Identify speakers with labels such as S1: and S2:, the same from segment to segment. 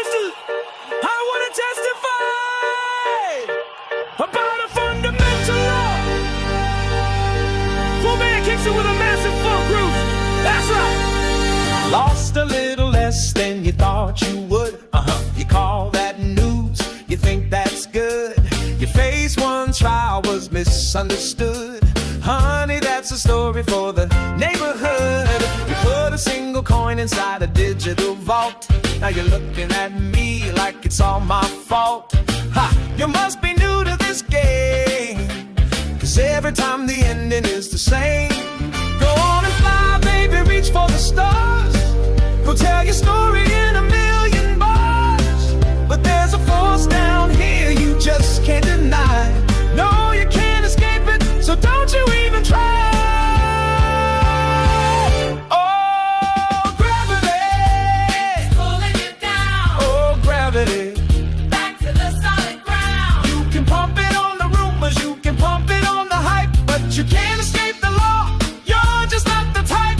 S1: sisters, I want to testify about a fundamental law. Full band kicks it with a massive funk groove. That's right. Lost a little less than you thought you would. You call that news, you think that's good. You face one trial, was misunderstood. Honey, that's a story for the neighborhood. You put a single coin inside a digital vault. Now you're looking at me like it's all my fault. Ha! You must be new to this game, 'cause every time the ending is the same. Go on and fly, baby, reach for the stars. Go tell your story in a million bars. But there's a force down here you just can't deny. No, you can't escape it, so don't you even try. Oh, gravity
S2: It's pulling you down.
S1: Oh, gravity.
S2: Back to the solid ground.
S1: You can pump it on the rumors, you can pump it on the hype, but you can't escape the law. You're just not the type.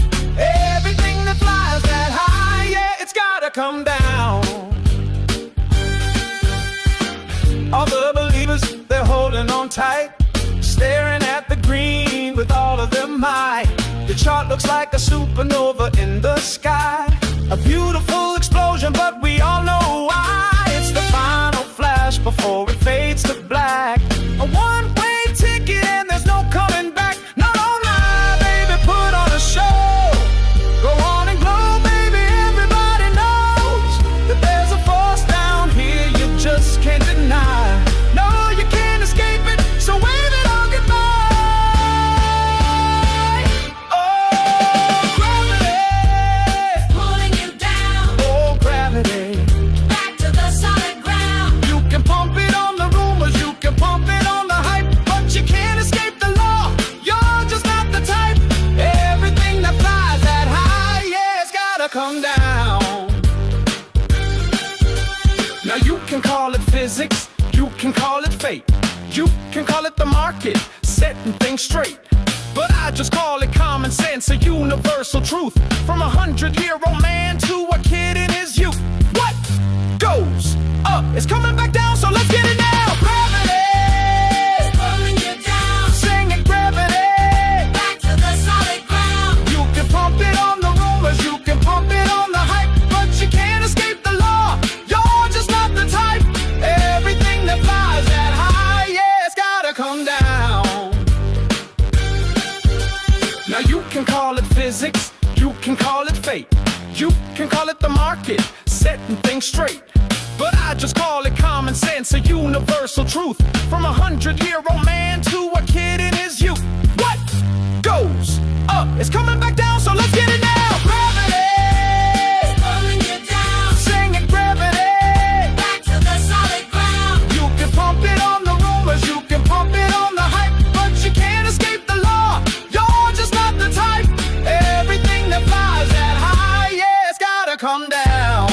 S1: Everything that flies that high, yeah, it's gotta come down. All the believers, they're holding on tight, staring at the green with all of their might. The chart looks like a supernova in the sky, a beautiful explosion, but we all know why. It's the final flash before it fades to black. A one-way ticket and there's no coming back. Not all night, baby, put on a show. Go on and glow, baby, everybody knows that there's a force down here you just can't deny. No, you can't escape it, so wave it on goodbye. Oh, gravity.
S2: Pulling you down.
S1: Oh, gravity.
S2: Back to the solid ground.
S1: You can pump it on the rumors, you can pump it on the hype, but you can't escape the law. You're just not the type. Everything that flies that high, yeah, it's gotta come down. Now you can call it physics, you can call it fate, you can call it the market, setting things straight. But I just call it common sense, a universal truth. From a 100-year-old man to a kid in his youth. What goes up is coming back down, so let's get it now. Gravity,
S2: It's pulling you down.
S1: sing it, gravity.
S2: Back to the solid ground.
S1: You can pump it on the rumors, you can pump it on the hype, but you can't escape the law. You're just not the type. Everything that flies that high, yeah, it's gotta come down. Now you can call it physics, you can call it fate, you can call it the market, setting things straight. But I just call it common sense, a universal truth. From a 100-year-old man to a kid in his youth. What goes up is coming back down, so let's get it now. Gravity,
S2: It's pulling you down.
S1: sing it, gravity.
S2: Back to the solid ground.
S1: You can pump it on the rumors, you can pump it on the hype, but you can't escape the law. You're just not the type. Everything that flies that high, yeah, it's gotta come down.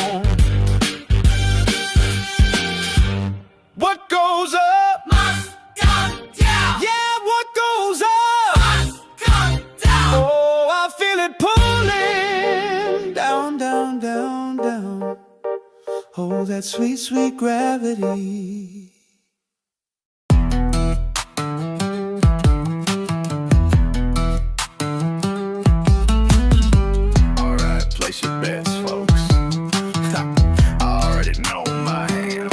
S1: What goes up?
S2: Must come down.
S1: Yeah, what goes up?
S2: Must come down.
S1: Oh, I feel it pulling down, down, down, down. Oh, that sweet, sweet gravity.
S3: Alright, place your bets, folks. I already know my hand.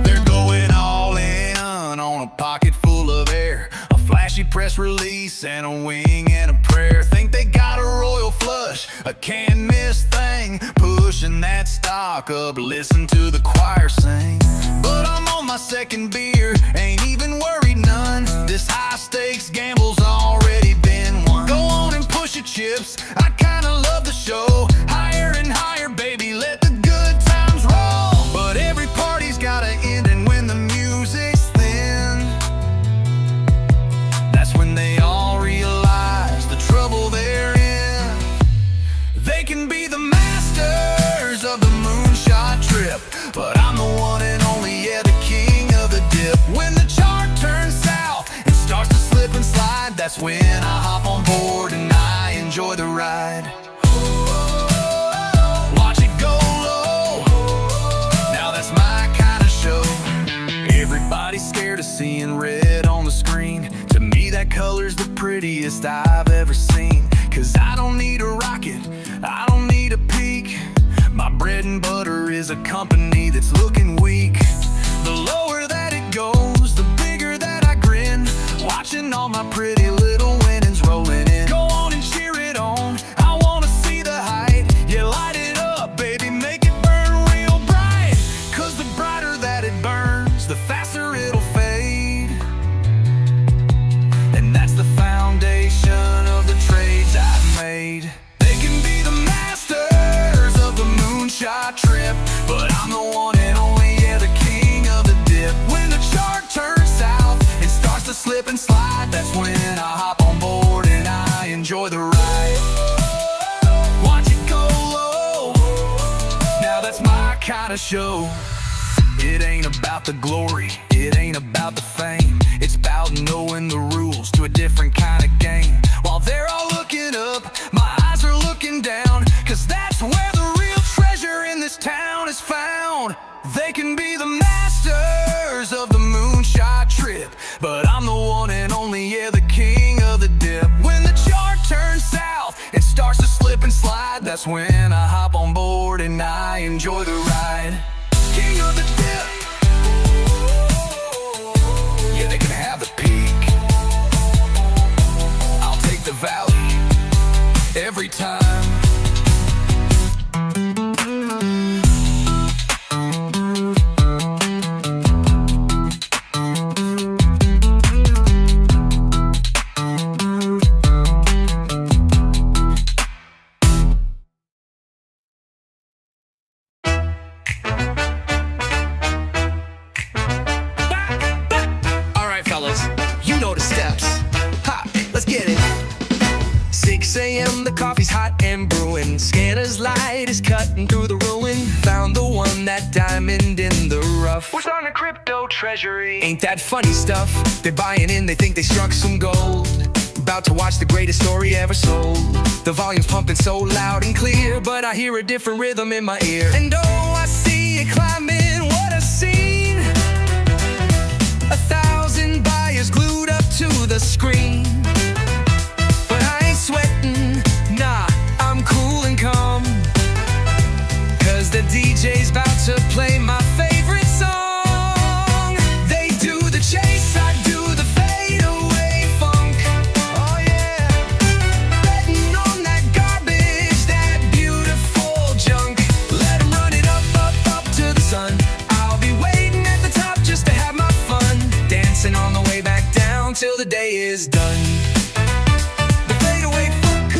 S3: They're going all in on a pocket full of air, a flashy press release and a wing and a prayer. Think they got a royal flush, a can't miss thing, pushing that stock up, listen to the choir sing. But I'm on my second beer, ain't even worried none. This high stakes gamble's already been won. Go on and push your chips, I kinda love the show. Higher and higher, baby, let the good times roll. But every party's got an end, and when the music's thin, that's when they all realize the trouble they're in. They can be the masters of the moonshot trip, but I'm the one and only, yeah, the king of the dip. When the chart turns south and starts to slip and slide, that's when I hop on board and I enjoy the ride. Watch it go low, prettiest I've ever seen. Cause I don't need a rocket, I don't need a peak. My bread and butter is a company that's looking weak. The lower that it goes, the bigger that I grin, watching all my pretty little winnings rolling in. Go on and cheer it on, I wanna see the height. Yeah, light it up, baby, make it burn real bright. Cause the brighter that it burns, the faster it'll fade. And that's the foundation of the trades I've made. They can be the masters of the moonshot trip, but I'm the one and only, yeah, the king of the dip. When the chart turns south and starts to slip and slide, that's when I hop on board and I enjoy the ride. Watch it go low, now that's my kind of show. It ain't about the glory, it ain't about the fame. It's about knowing the rules to a different kind of game. While they're all looking up, my eyes are looking down. Cause that's where the real treasure in this town is found. They can be the masters of the moonshot trip, but I'm the one and only, yeah, the king of the dip. When the chart turns south and starts to slip and slide, that's when I hop on board and I enjoy the ride. King of the dip, yeah, they can have the peak. I'll take the valley every time.
S4: Alright fellas, you know the steps. Ha, let's get it. 6 a.m. the coffee's hot and brewing. Scanner's light is cutting through the ruin. Found the one, that diamond in the rough. What's on the crypto treasury? Ain't that funny stuff? They're buying in, they think they struck some gold. About to watch the greatest story ever sold. The volume's pumping so loud and clear, but I hear a different rhythm in my ear. And oh, I see it climbing, what a scene. 1,000 buyers glued up to the screen. But I ain't sweating, nah, I'm cool and calm. Cause the DJ's about to play my favorite song. They do the chase, I do the fade away funk. Oh yeah, betting on that garbage, that beautiful junk. Let 'em run it up, up, up to the sun. I'll be waiting at the top just to have my fun. Dancing on the way back down till the day is done. The fade away funk.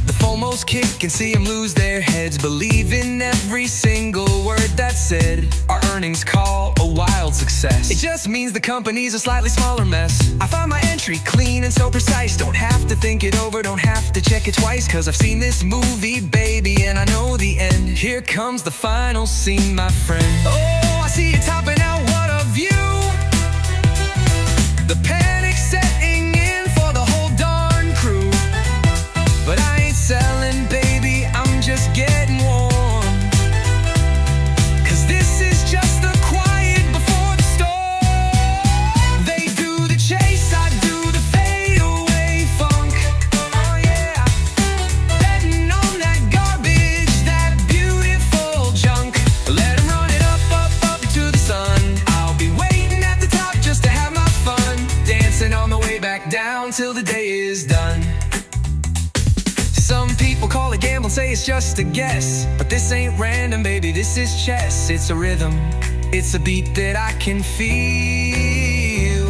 S4: The FOMO's kick and see them lose their heads. Believe in every single word that's said. Our earnings call a wild success. It just means the company's a slightly smaller mess. I find my entry clean and so precise. Don't have to think it over, don't have to check it twice. Cause I've seen this movie, baby, and I know the end. Here comes the final scene, my friend. Oh, I see you topping out, what a view. The panic setting in for the whole darn crew. But I ain't selling, baby, I'm just getting warm. Cause this is just the quiet before the storm. They do the chase, I do the fade away funk. Oh yeah, betting on that garbage, that beautiful junk. Let 'em run it up, up, up to the sun. I'll be waiting at the top just to have my fun. Dancing on the way back down till the day is done. Some people call it gambling, say it's just a guess. But this ain't random, baby, this is chess. It's a rhythm, it's a beat that I can feel.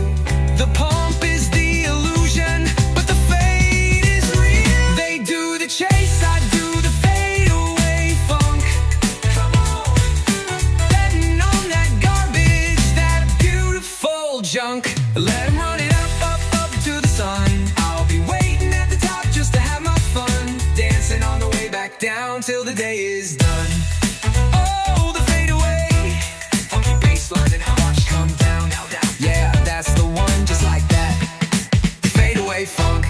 S4: The pump is the illusion, but the fade is real. They do the chase, I do the fade away funk. Come on, betting on that garbage, that beautiful junk. Let 'em run it up, up, up to the sun. I'll be waiting at the top just to have my fun. Dancing on the way back down till the day is done. Oh, the fade away, funky bassline and harsh come down, now down. Yeah, that's the one, just like that. Fade away funk.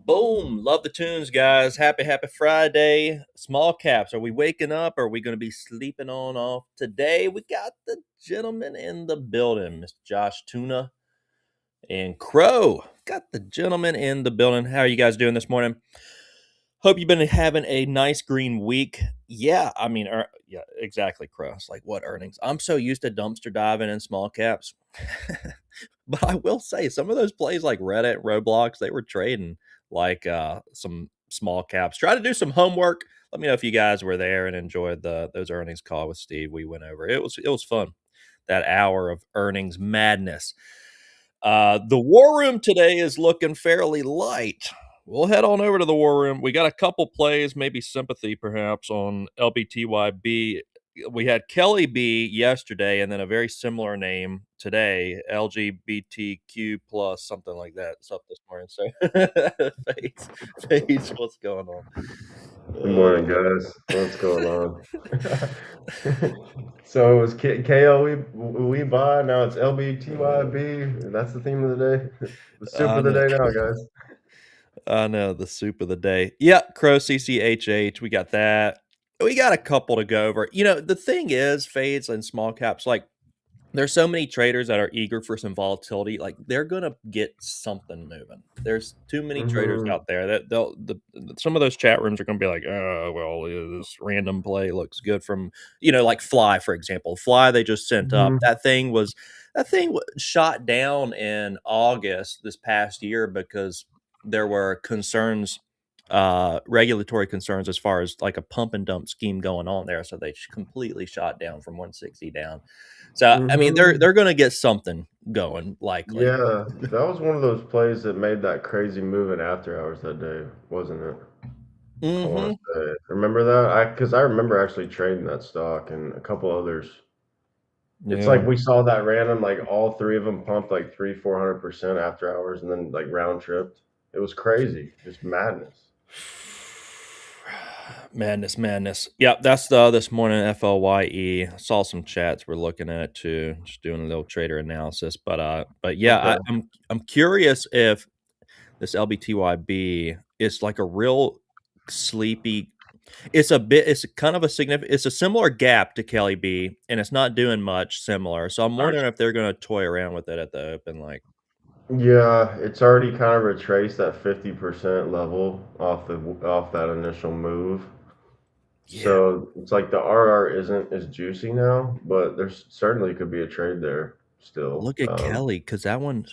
S5: Boom. Love the tunes, guys. Happy Friday. Small caps. Are we waking up? Or are we going to be sleeping on off today? We got the gentleman in the building, Mr. Josh Tuna. And Crow, got the gentleman in the building. How are you guys doing this morning? Hope you've been having a nice green week. Yeah, I mean, yeah, exactly, Crow. It's like, what earnings? I'm so used to dumpster diving in small caps. But I will say some of those plays like Reddit, Roblox, they were trading like some small caps. Try to do some homework. Let me know if you guys were there and enjoyed those earnings call with Steve. We went over. It was fun. That hour of earnings madness. The war room today is looking fairly light. We'll head on over to the war room. We got a couple plays, maybe sympathy perhaps on LBTYB. We had KELYB yesterday, and then a very similar name today, LGBTQ plus something like that. It's up this morning. So, Faith, what's going on?
S6: Good morning, guys. What's going on? So it was KLE buy, now it's LBTYB. That's the theme of the day. The soup
S5: I
S6: of the
S5: know.
S6: day now, guys.
S5: I know, the soup of the day. Yeah, Crow CCHH. We got that. We got a couple to go over. The thing is, fades and small caps, like there's so many traders that are eager for some volatility. Like they're gonna get something moving. There's too many traders
S6: Mm-hmm.
S5: out there that some of those chat rooms are gonna be like, oh well, this random play looks good from like FLYE, for example. FLYE they just sent up.
S6: Mm-hmm.
S5: That thing shot down in August this past year because there were concerns, regulatory concerns as far as like a pump and dump scheme going on there. So they completely shot down from 160 down. So I mean, they're
S6: Mm-hmm.
S5: they're gonna get something going, likely.
S6: Yeah, that was one of those plays that made that crazy move in after hours that day, wasn't it? I want
S5: Hmm.
S6: to say. Remember that? Because I remember actually trading that stock and a couple others. It's
S5: Yeah.
S6: like we saw that random, like all three of them pumped like 300-400% after hours and then like round tripped. It was crazy, just madness.
S5: Madness, madness. Yep, that's the this morning FLYE. Saw some chats. We're looking at it too, just doing a little trader analysis. But yeah,
S6: Okay.
S5: I'm curious if this LBTYB is like a real sleepy. It's kind of a significant. It's a similar gap to Kelly B, and it's not doing much similar. So I'm wondering if they're going to toy around with it at the open. Like,
S6: Yeah, it's already kind of retraced that 50% level off that initial move.
S5: yeah,
S6: So it's like the RR isn't as juicy now, but there's certainly could be a trade there still.
S5: look at Kelly because that one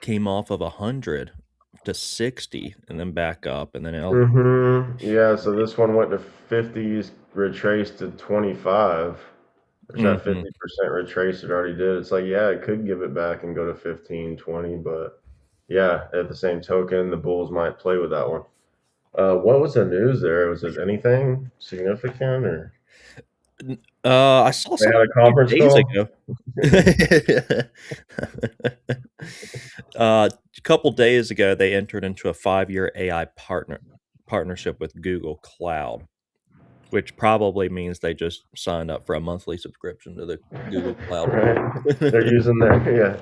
S5: came off of 100 to 60 and then back up, and then
S6: Yeah, so this one went to 50s, retraced to 25. There's that
S5: Mhm.
S6: 50% retrace it already did. It's like, yeah, it could give it back and go to 15, 20, but yeah, at the same token, the Bulls might play with that one. What was the news there? Was it anything significant or
S5: I saw
S6: they had
S5: something
S6: a
S5: a few
S6: conference
S5: days
S6: call?
S5: ago. A couple days ago, they entered into a 5-year AI partnership with Google Cloud, which probably means they just signed up for a monthly subscription to the Google Cloud.
S6: Right. They're using their, yeah.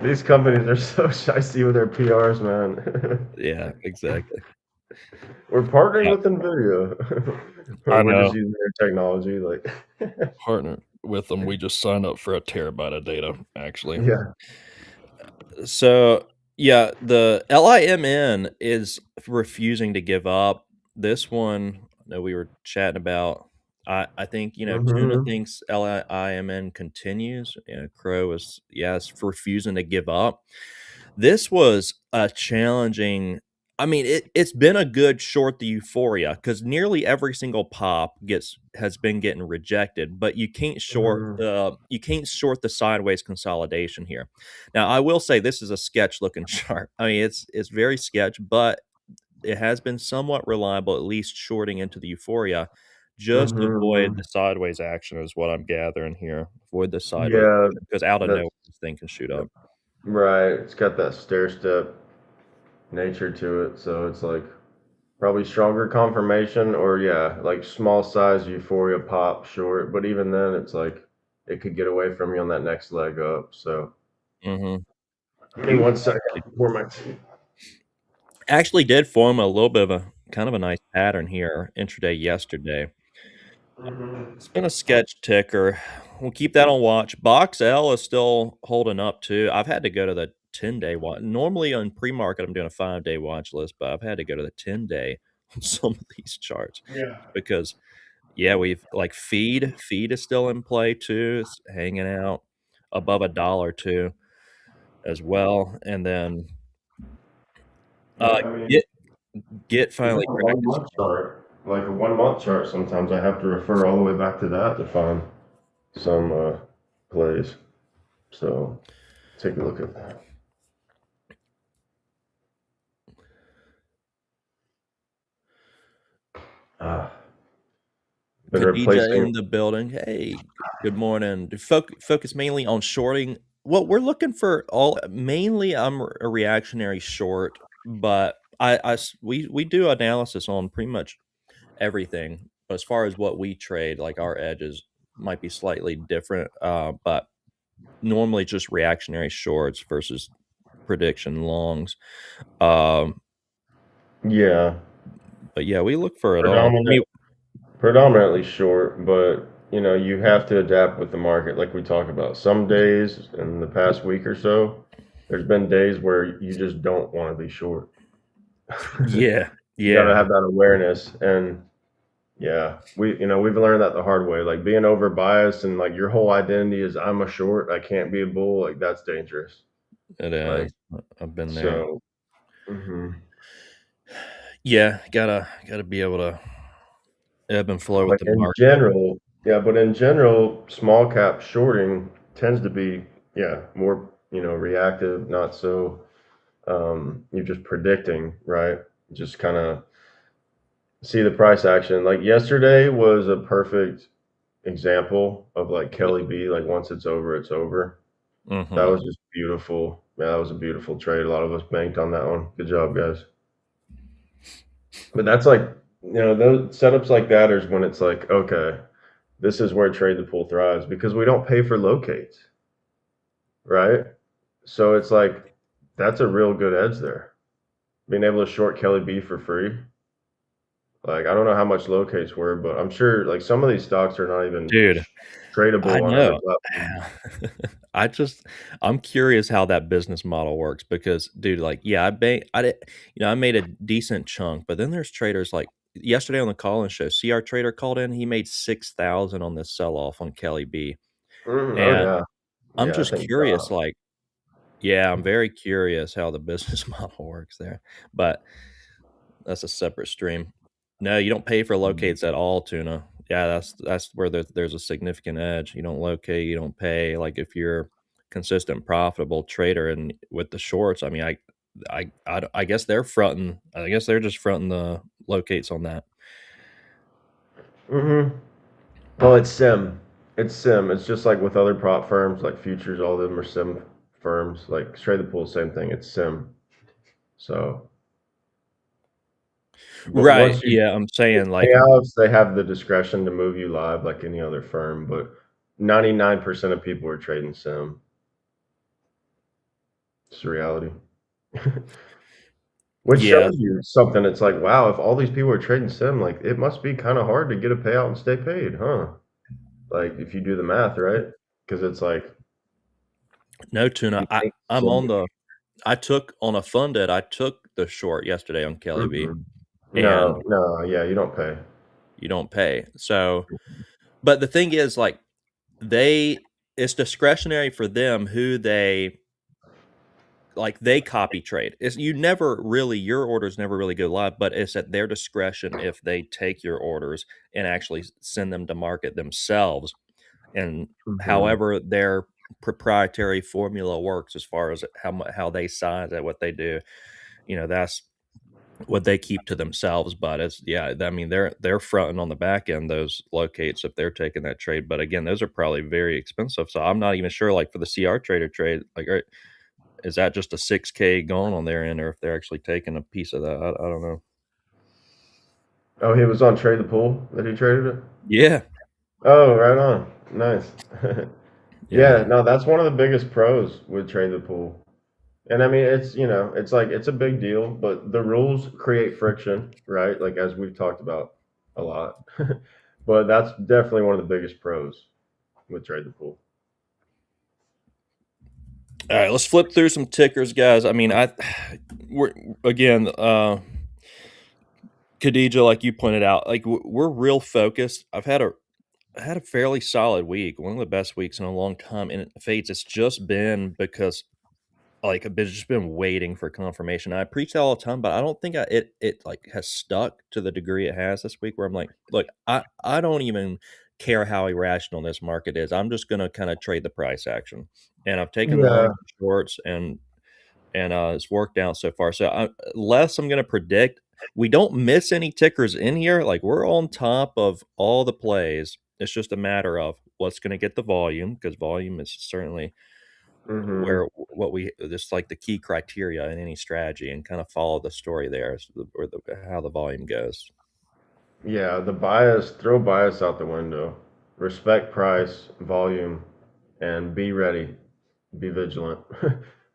S6: These companies are so shicey with their PRs, man.
S5: Yeah, exactly.
S6: We're partnering
S5: Yeah,
S6: with NVIDIA.
S5: I
S6: Or we're
S5: know.
S6: just using their technology, like
S5: Partner with them. We just signed up for a terabyte of data, actually.
S6: yeah.
S5: So yeah, the LIMN is refusing to give up. This one, I know we were chatting about. I think Tuna
S6: Mhm.
S5: thinks LIMN continues. Crow is refusing to give up. This was a challenging. I mean, it's been a good short the euphoria because nearly every single pop has been getting rejected, but
S6: Mhm.
S5: you can't short the sideways consolidation here. Now, I will say this is a sketch looking chart. I mean, it's very sketch, but it has been somewhat reliable, at least shorting into the euphoria. Just avoid
S6: Mhm.
S5: the sideways action is what I'm gathering here. Avoid the sideways
S6: Yeah,
S5: action because out of
S6: that's
S5: nowhere this thing can shoot up.
S6: right. It's got that stair step nature to it, so it's like probably stronger confirmation or yeah, like small size euphoria pop short, but even then it's like it could get away from you on that next leg up. So
S5: Mhm.
S6: give me one second for my tea.
S5: Actually did form a little bit of a kind of a nice pattern here intraday yesterday.
S6: Mhm.
S5: It's been a sketch ticker. we'll keep that on watch. BOXL is still holding up too. I've had to go to the 10-day watch. Normally on pre-market, I'm doing a 5-day watch list, but I've had to go to the 10-day on some of these charts
S6: Yeah.
S5: because yeah, we've like feed is still in play too. It's hanging out above a dollar too as well. And then uh
S6: But I mean,
S5: get get
S6: even
S5: finally
S6: a
S5: cracked its
S6: 1 month chart, like a 1 month chart, sometimes I have to refer all the way back to that to find some plays. So take a look at that. Ah, been
S5: Khadija
S6: replacing.
S5: in the building. Hey, good morning. Focus mainly on shorting. Well, we're looking for all mainly I'm a reactionary short, but we do analysis on pretty much everything. But as far as what we trade, like our edges might be slightly different. But normally just reactionary shorts versus prediction longs. Um,
S6: Yeah,
S5: but yeah, we look for it all. I
S6: predominant,
S5: mean,
S6: predominantly short, but you have to adapt with the market, like we talk about. Some days in the past week or so, there's been days where you just don't want to be short.
S5: yeah,
S6: You got to
S5: yeah,
S6: have that awareness, and yeah, we've learned that the hard way. Like being over biased and like your whole identity is I'm a short, I can't be a bull. Like that's dangerous.
S5: it
S6: Like
S5: is. I've been there.
S6: so. hmm
S5: Yeah, gotta be able to ebb and flow with
S6: But
S5: the
S6: in
S5: market.
S6: general, yeah, but in general, small cap shorting tends to be, yeah, more, reactive, not so, you're just predicting, right? Just kind of see the price action. Like yesterday was a perfect example of like Kelly B, like once it's over, it's over. That
S5: Mhm.
S6: was just beautiful. Yeah, that was a beautiful trade. A lot of us banked on that one. Good job, guys. But that's like, those setups like that is when it's like, okay, this is where trade the pool thrives because we don't pay for locates, right? So it's like that's a real good edge there. Being able to short Kelly B for free. Like I don't know how much locates were, but I'm sure like some of these stocks are not even
S5: Dude, I
S6: tradable on other
S5: know.
S6: platforms.
S5: I just I'm curious how that business model works because, dude, like, yeah, I did I made a decent chunk, but then there's traders like yesterday on the call-in show, CR Trader called in, he made 6,000 on this sell-off on Kelly B.
S6: Oh
S5: And
S6: yeah,
S5: I'm
S6: yeah. I
S5: just
S6: think
S5: curious, like, yeah, I'm very curious how the business model works there. But that's a separate stream. No, you don't pay for locates at all, tuna. Yeah, that's where there's a significant edge. You don't locate, you don't pay. Like if you're consistent, profitable trader, and with the shorts, I mean, I guess they're fronting. I guess they're just fronting the locates on that.
S6: Mm-hmm. Well, it's sim. It's sim. It's just like with other prop firms, like futures. All of them are sim firms. Like trade the pool, same thing. It's sim. So, but
S5: Right.
S6: once you
S5: Yeah, I'm saying like,
S6: payouts, they have the discretion to move you live like any other firm, but 99% of people are trading sim. It's the reality. Which
S5: yeah,
S6: shows you something. It's like, wow, if all these people are trading sim, like it must be kind of hard to get a payout and stay paid, huh? Like if you do the math, right? Because it's like
S5: no tuna.
S6: you think
S5: I'm
S6: sim.
S5: on the. I took on a funded. I took the short yesterday on Kelly B,
S6: Mm-mm.
S5: and
S6: No, no, yeah, you don't pay.
S5: you don't pay. So, but the thing is, like, they it's discretionary for them who they copy trade. It's you never really your orders never really go live, but it's at their discretion if they take your orders and actually send them to market themselves. And
S6: hmm
S5: however their proprietary formula works as far as how they size it, what they do, that's what they keep to themselves. But it's yeah, I mean they're fronting on the back end those locates if they're taking that trade. But again, those are probably very expensive. So I'm not even sure like for the CR trader trade, like is that just a 6K gone on their end or if they're actually taking a piece of that? I don't know.
S6: Oh, he was on trade the pool that he traded it.
S5: Yeah.
S6: Oh, right on. Nice.
S5: Yeah.
S6: Yeah, no, that's one of the biggest pros with trade the pool. And I mean, it's like it's a big deal, but the rules create friction, right? Like as we've talked about a lot. But that's definitely one of the biggest pros. with Trade the Pool.
S5: All right, let's flip through some tickers, guys. I mean, we're again, Khadija, like you pointed out, like we're real focused. I've had a fairly solid week, one of the best weeks in a long time. And Fates, it's just been because like I've just been waiting for confirmation. I preach that all the time, but I don't think it like has stuck to the degree it has this week. Where I'm like, look, I don't even care how irrational this market is. I'm just gonna kind of trade the price action, and I've taken
S6: Yeah.
S5: long shorts and it's worked out so far. So less I'm gonna predict. We don't miss any tickers in here. Like we're on top of all the plays. It's just a matter of what's going to get the volume because volume is certainly
S6: Hmm.
S5: where what we just like the key criteria in any strategy and kind of follow the story there or how the volume goes.
S6: Yeah, the bias, throw bias out the window. Respect price, volume, and be ready. Be vigilant.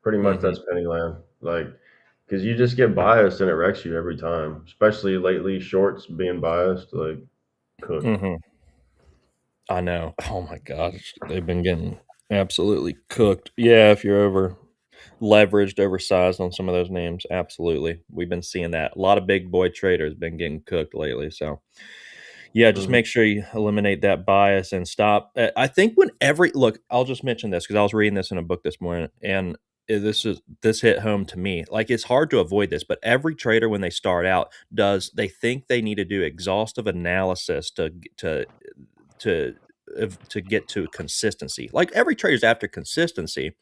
S6: Pretty much
S5: Hmm.
S6: that's Pennyland. Like, because you just get biased and it wrecks you every time. Especially lately, shorts being biased, like cooked.
S5: Hmm. I know. Oh my gosh, they've been getting absolutely cooked. Yeah, if you're over leveraged, oversized on some of those names, absolutely. We've been seeing that. A lot of big boy traders been getting cooked lately. So yeah, just
S6: Hmm.
S5: make sure you eliminate that bias and stop. I think when every look, I'll just mention this because I was reading this in a book this morning, and this hit home to me. Like it's hard to avoid this, but every trader when they start out they think they need to do exhaustive analysis to to get to consistency. Like every trader's after consistency,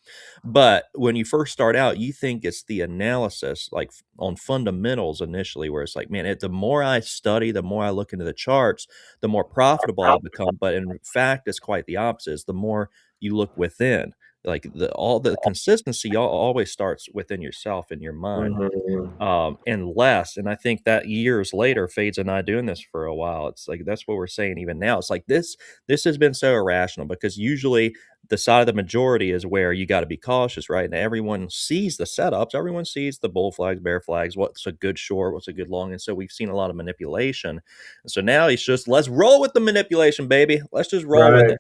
S5: but when you first start out, you think it's the analysis, like on fundamentals initially, where it's like, man, the more I study, the more I look into the charts, the more profitable I'll become. But in fact, it's quite the opposite. It's the more you look within, like all the consistency always starts within yourself in your mind
S6: Hmm.
S5: and less. And I think that years later, Fades and I doing this for a while, it's like that's what we're saying even now. It's like this has been so irrational because usually the side of the majority is where you got to be cautious, right? And everyone sees the setups, everyone sees the bull flags, bear flags, what's a good short, what's a good long. And so we've seen a lot of manipulation. And so now it's just let's roll with the manipulation, baby. Let's just roll with
S6: Right.
S5: it.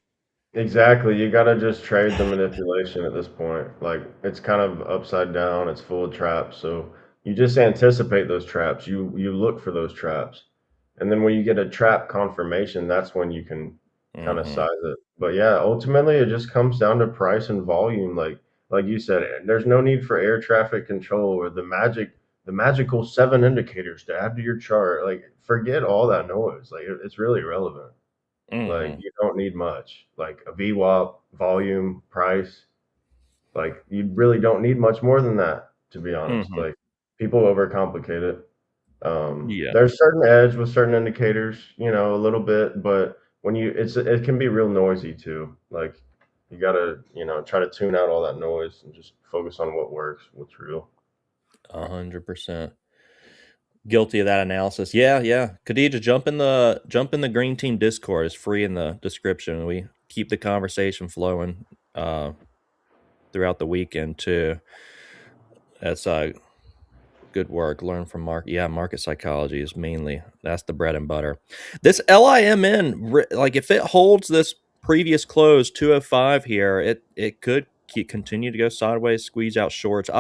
S6: Exactly. You gotta just trade the manipulation at this point. Like it's kind of upside down, it's full of traps. So you just anticipate those traps. You look for those traps. And then when you get a trap confirmation, that's when you can kind of
S5: Hmm.
S6: size it. But yeah, ultimately it just comes down to price and volume. Like you said, there's no need for air traffic control or the magical seven indicators to add to your chart. Like forget all that noise. Like it's really irrelevant. Like,
S5: Hmm.
S6: you don't need much. Like a VWAP, volume, price, like you really don't need much more than that, to be honest.
S5: Hmm.
S6: Like people overcomplicate it.
S5: Yeah.
S6: There's certain edge with certain indicators, a little bit, but it can be real noisy too. Like you gotta, try to tune out all that noise and just focus on what works, what's real.
S5: 100%. Guilty of that analysis. Yeah, yeah. Khadija, jump in the green team Discord. It's free in the description. We keep the conversation flowing uh throughout the weekend too. That's good work. Learn from market. Yeah, market psychology is mainly that's the bread and butter. This LIMN, like if it holds this previous close 205 here, it could continue to go sideways, squeeze out shorts.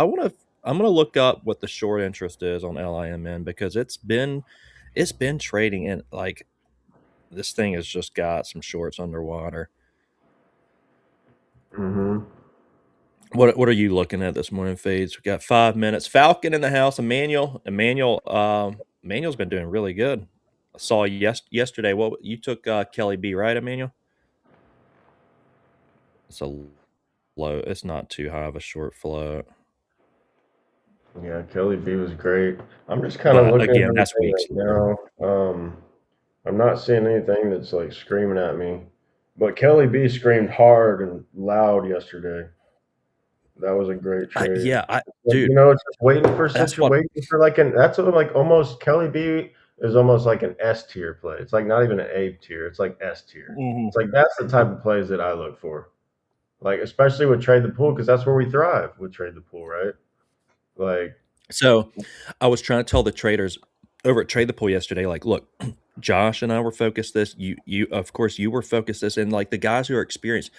S5: I'm gonna look up what the short interest is on LIMN because it's been trading in like this thing has just got some shorts underwater.
S6: Hmm.
S5: What are you looking at this morning, Fades? We got 5 minutes. Falcon in the house. Emmanuel's been doing really good. I saw yesterday. What you took KELYB, right, Emmanuel? It's a low. It's not too high of a short float,
S6: Yeah, Kelly B was great. I'm just kind of
S5: but
S6: looking at
S5: again, that's
S6: everything
S5: weak
S6: right
S5: slow.
S6: now. I'm not seeing anything that's like screaming at me. But Kelly B screamed hard and loud yesterday. That was a great trade.
S5: Yeah,
S6: Like,
S5: dude,
S6: it's just waiting for
S5: that's what.
S6: situation for like that's what, like almost Kelly B is almost like an S tier play. It's like not even an A tier. It's like S tier.
S5: Mhm.
S6: It's like that's the type of plays that I look for. Like especially with trade the pool because that's where we thrive with trade the pool, right? Like,
S5: So, I was trying to tell the traders. over at Trade the Pool yesterday, like, look, Josh and I were focused this. You, of course, you were focused this, and like the guys who are experienced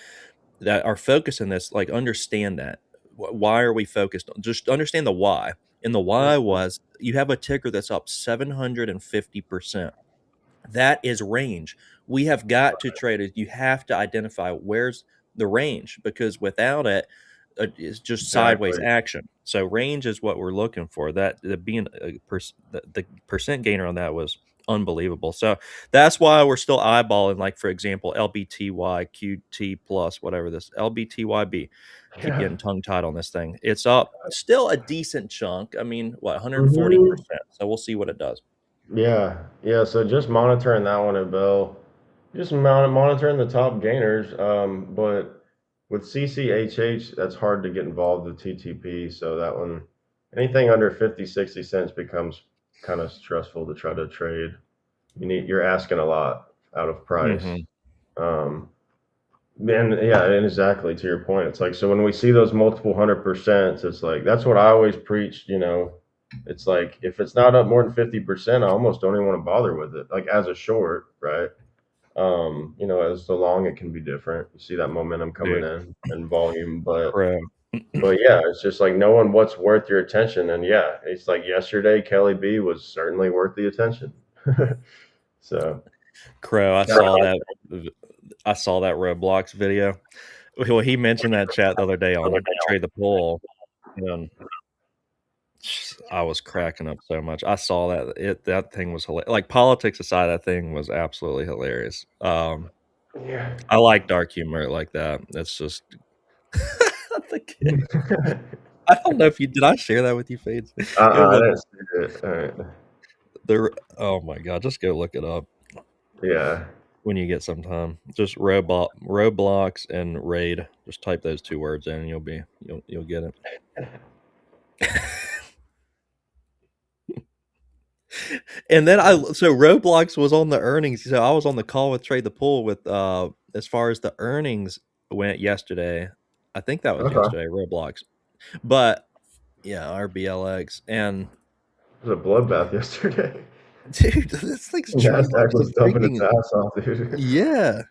S5: that are focused in this, like, understand that. Why are we focused on? Just understand the why. And the why was you have a ticker that's up 750%. That is range. We have got to trade it. You have to identify where's the range, because without it, it's just sideways
S6: Exactly.
S5: action. So range is what we're looking for. That being the percent gainer on that was unbelievable. So that's why we're still eyeballing, like, for example, LBTY QT plus whatever this LBTYB. Keep
S6: Yeah.
S5: getting tongue tied on this thing. It's up still a decent chunk. I mean, what, 140%.
S6: Mhm.
S5: So we'll see what it does.
S6: Yeah. Yeah. So just monitoring that one at Bell, just monitoring the top gainers. But with CCHH, that's hard to get involved with TTP. So that one, anything under 50, 60 cents becomes kind of stressful to try to trade. You're asking a lot out of price.
S5: Hmm.
S6: Um, and yeah, and exactly to your point. It's like, so when we see those multiple 100%, it's like, that's what I always preached, it's like, if it's not up more than 50%, I almost don't even want to bother with it. Like as a short, right? As the long, it can be different. You see that momentum coming
S5: Dude,
S6: in and volume, but
S5: bro.
S6: yeah, it's just like knowing what's worth your attention. And yeah, it's like yesterday, KELYB was certainly worth the attention. So
S5: Crow, I saw that. I saw that Roblox video. Well, he mentioned that chat the other day on Trade the Pool, and I was cracking up so much. I saw that thing was hilarious. Like, politics aside, that thing was absolutely hilarious.
S6: yeah.
S5: I like dark humor like that. It's just the kid. I don't know if you did. I share that with you, Fades. Go
S6: I
S5: look.
S6: didn't see it. All right.
S5: Oh my god, just go look it up
S6: Yeah.
S5: when you get some time. Just Roblox and raid. Just type those two words in, and you'll get it. And then so Roblox was on the earnings. So I was on the call with Trade the Pool with as far as the earnings went yesterday. I think that was
S6: Okay.
S5: yesterday, Roblox. But yeah, RBLX. And
S6: It was a bloodbath yesterday.
S5: dude, this thing's
S6: Nasdaq was dumping its
S5: trading.
S6: ass off, dude.
S5: Yeah.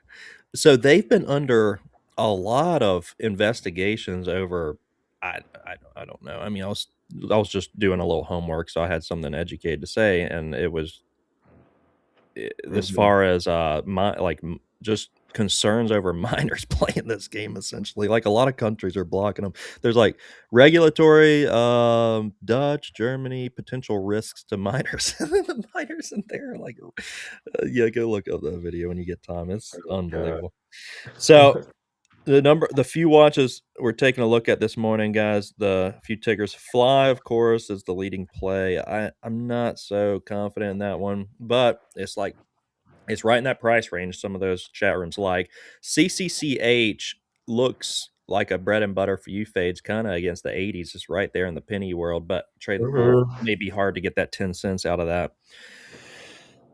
S5: So they've been under a lot of investigations over I don't know. I mean, I was just doing a little homework, so I had something educated to say, and it was as
S6: Mhm.
S5: far as just concerns over minors playing this game. Essentially, like, a lot of countries are blocking them. There's like regulatory, Dutch, Germany, potential risks to minors. The minors in there, like, yeah, go look up that video when you get time. It's
S6: God.
S5: unbelievable. So the few watches we're taking a look at this morning, guys, the few tickers. FLYE, of course, is the leading play. I'm not so confident in that one, but it's right in that price range. Some of those chat rooms like CCCH looks like a bread and butter for you, Fades, kind of against the 80s, just right there in the penny world. But Trade the Pool
S6: Mhm.
S5: may be hard to get that 10 cents out of that.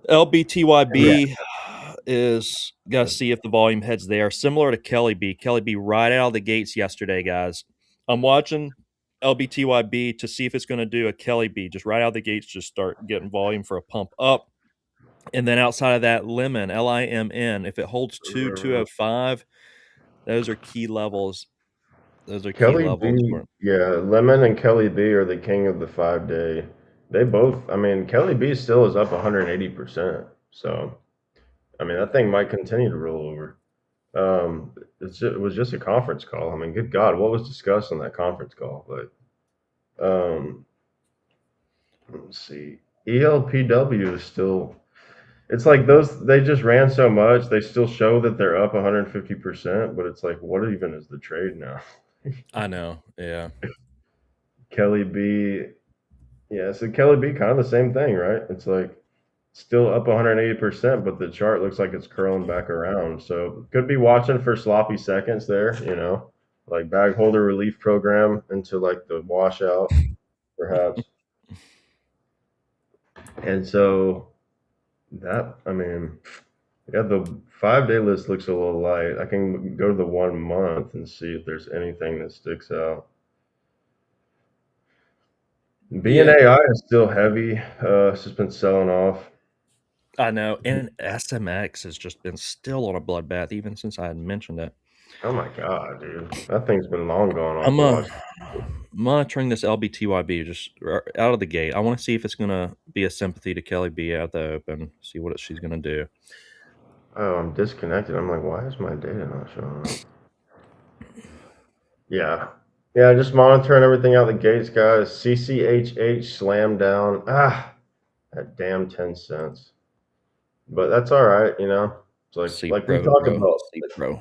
S6: Yeah.
S5: LBTYB is got to see if the volume heads there. Similar to KELYB. KELYB right out of the gates yesterday, guys. I'm watching LBTYB to see if it's going to do a KELYB. Just right out of the gates, just start getting volume for a pump up. And then outside of that, Limon, LIMN, if it holds
S6: Mhm.
S5: 205, those are key levels. Those are key
S6: Kelly
S5: levels
S6: B,
S5: for
S6: yeah, Lemon and Kelly B are the king of the 5 day. They both, I mean, Kelly B still is up 180%. So, I mean, that thing might continue to roll over. It was just a conference call. I mean, good God, what was discussed on that conference call? But, let's see. ELPW is still, it's like they just ran so much, they still show that they're up 150%, but it's like, what even is the trade now?
S5: I know. Yeah.
S6: Kelly B, yeah, so Kelly B kind of the same thing, right? It's like still up 180%, but the chart looks like it's curling back around. So could be watching for sloppy seconds there, like bag holder relief program into like the washout, perhaps. And so I mean, yeah, the 5 day list looks a little light. I can go to the 1 month and see if there's anything that sticks out. B and AI is still heavy. It's just been selling off.
S5: I know, and SMX has just been still on a bloodbath even since I had mentioned it.
S6: Oh my god, dude, that thing's been long gone off
S5: I'm
S6: the watch.
S5: monitoring this LBTYB just out of the gate. I want to see if it's gonna be a sympathy to Kelly B at the open. See what she's gonna do.
S6: Oh, I'm disconnected. I'm like, why is my data not showing up? Yeah. Yeah, just monitoring everything out the gates, guys. CCHH slammed down. That damn 10 cents. But that's all right, you know. It's
S5: C
S6: like we
S5: Pro,
S6: talked
S5: bro.
S6: about.
S5: C Pro.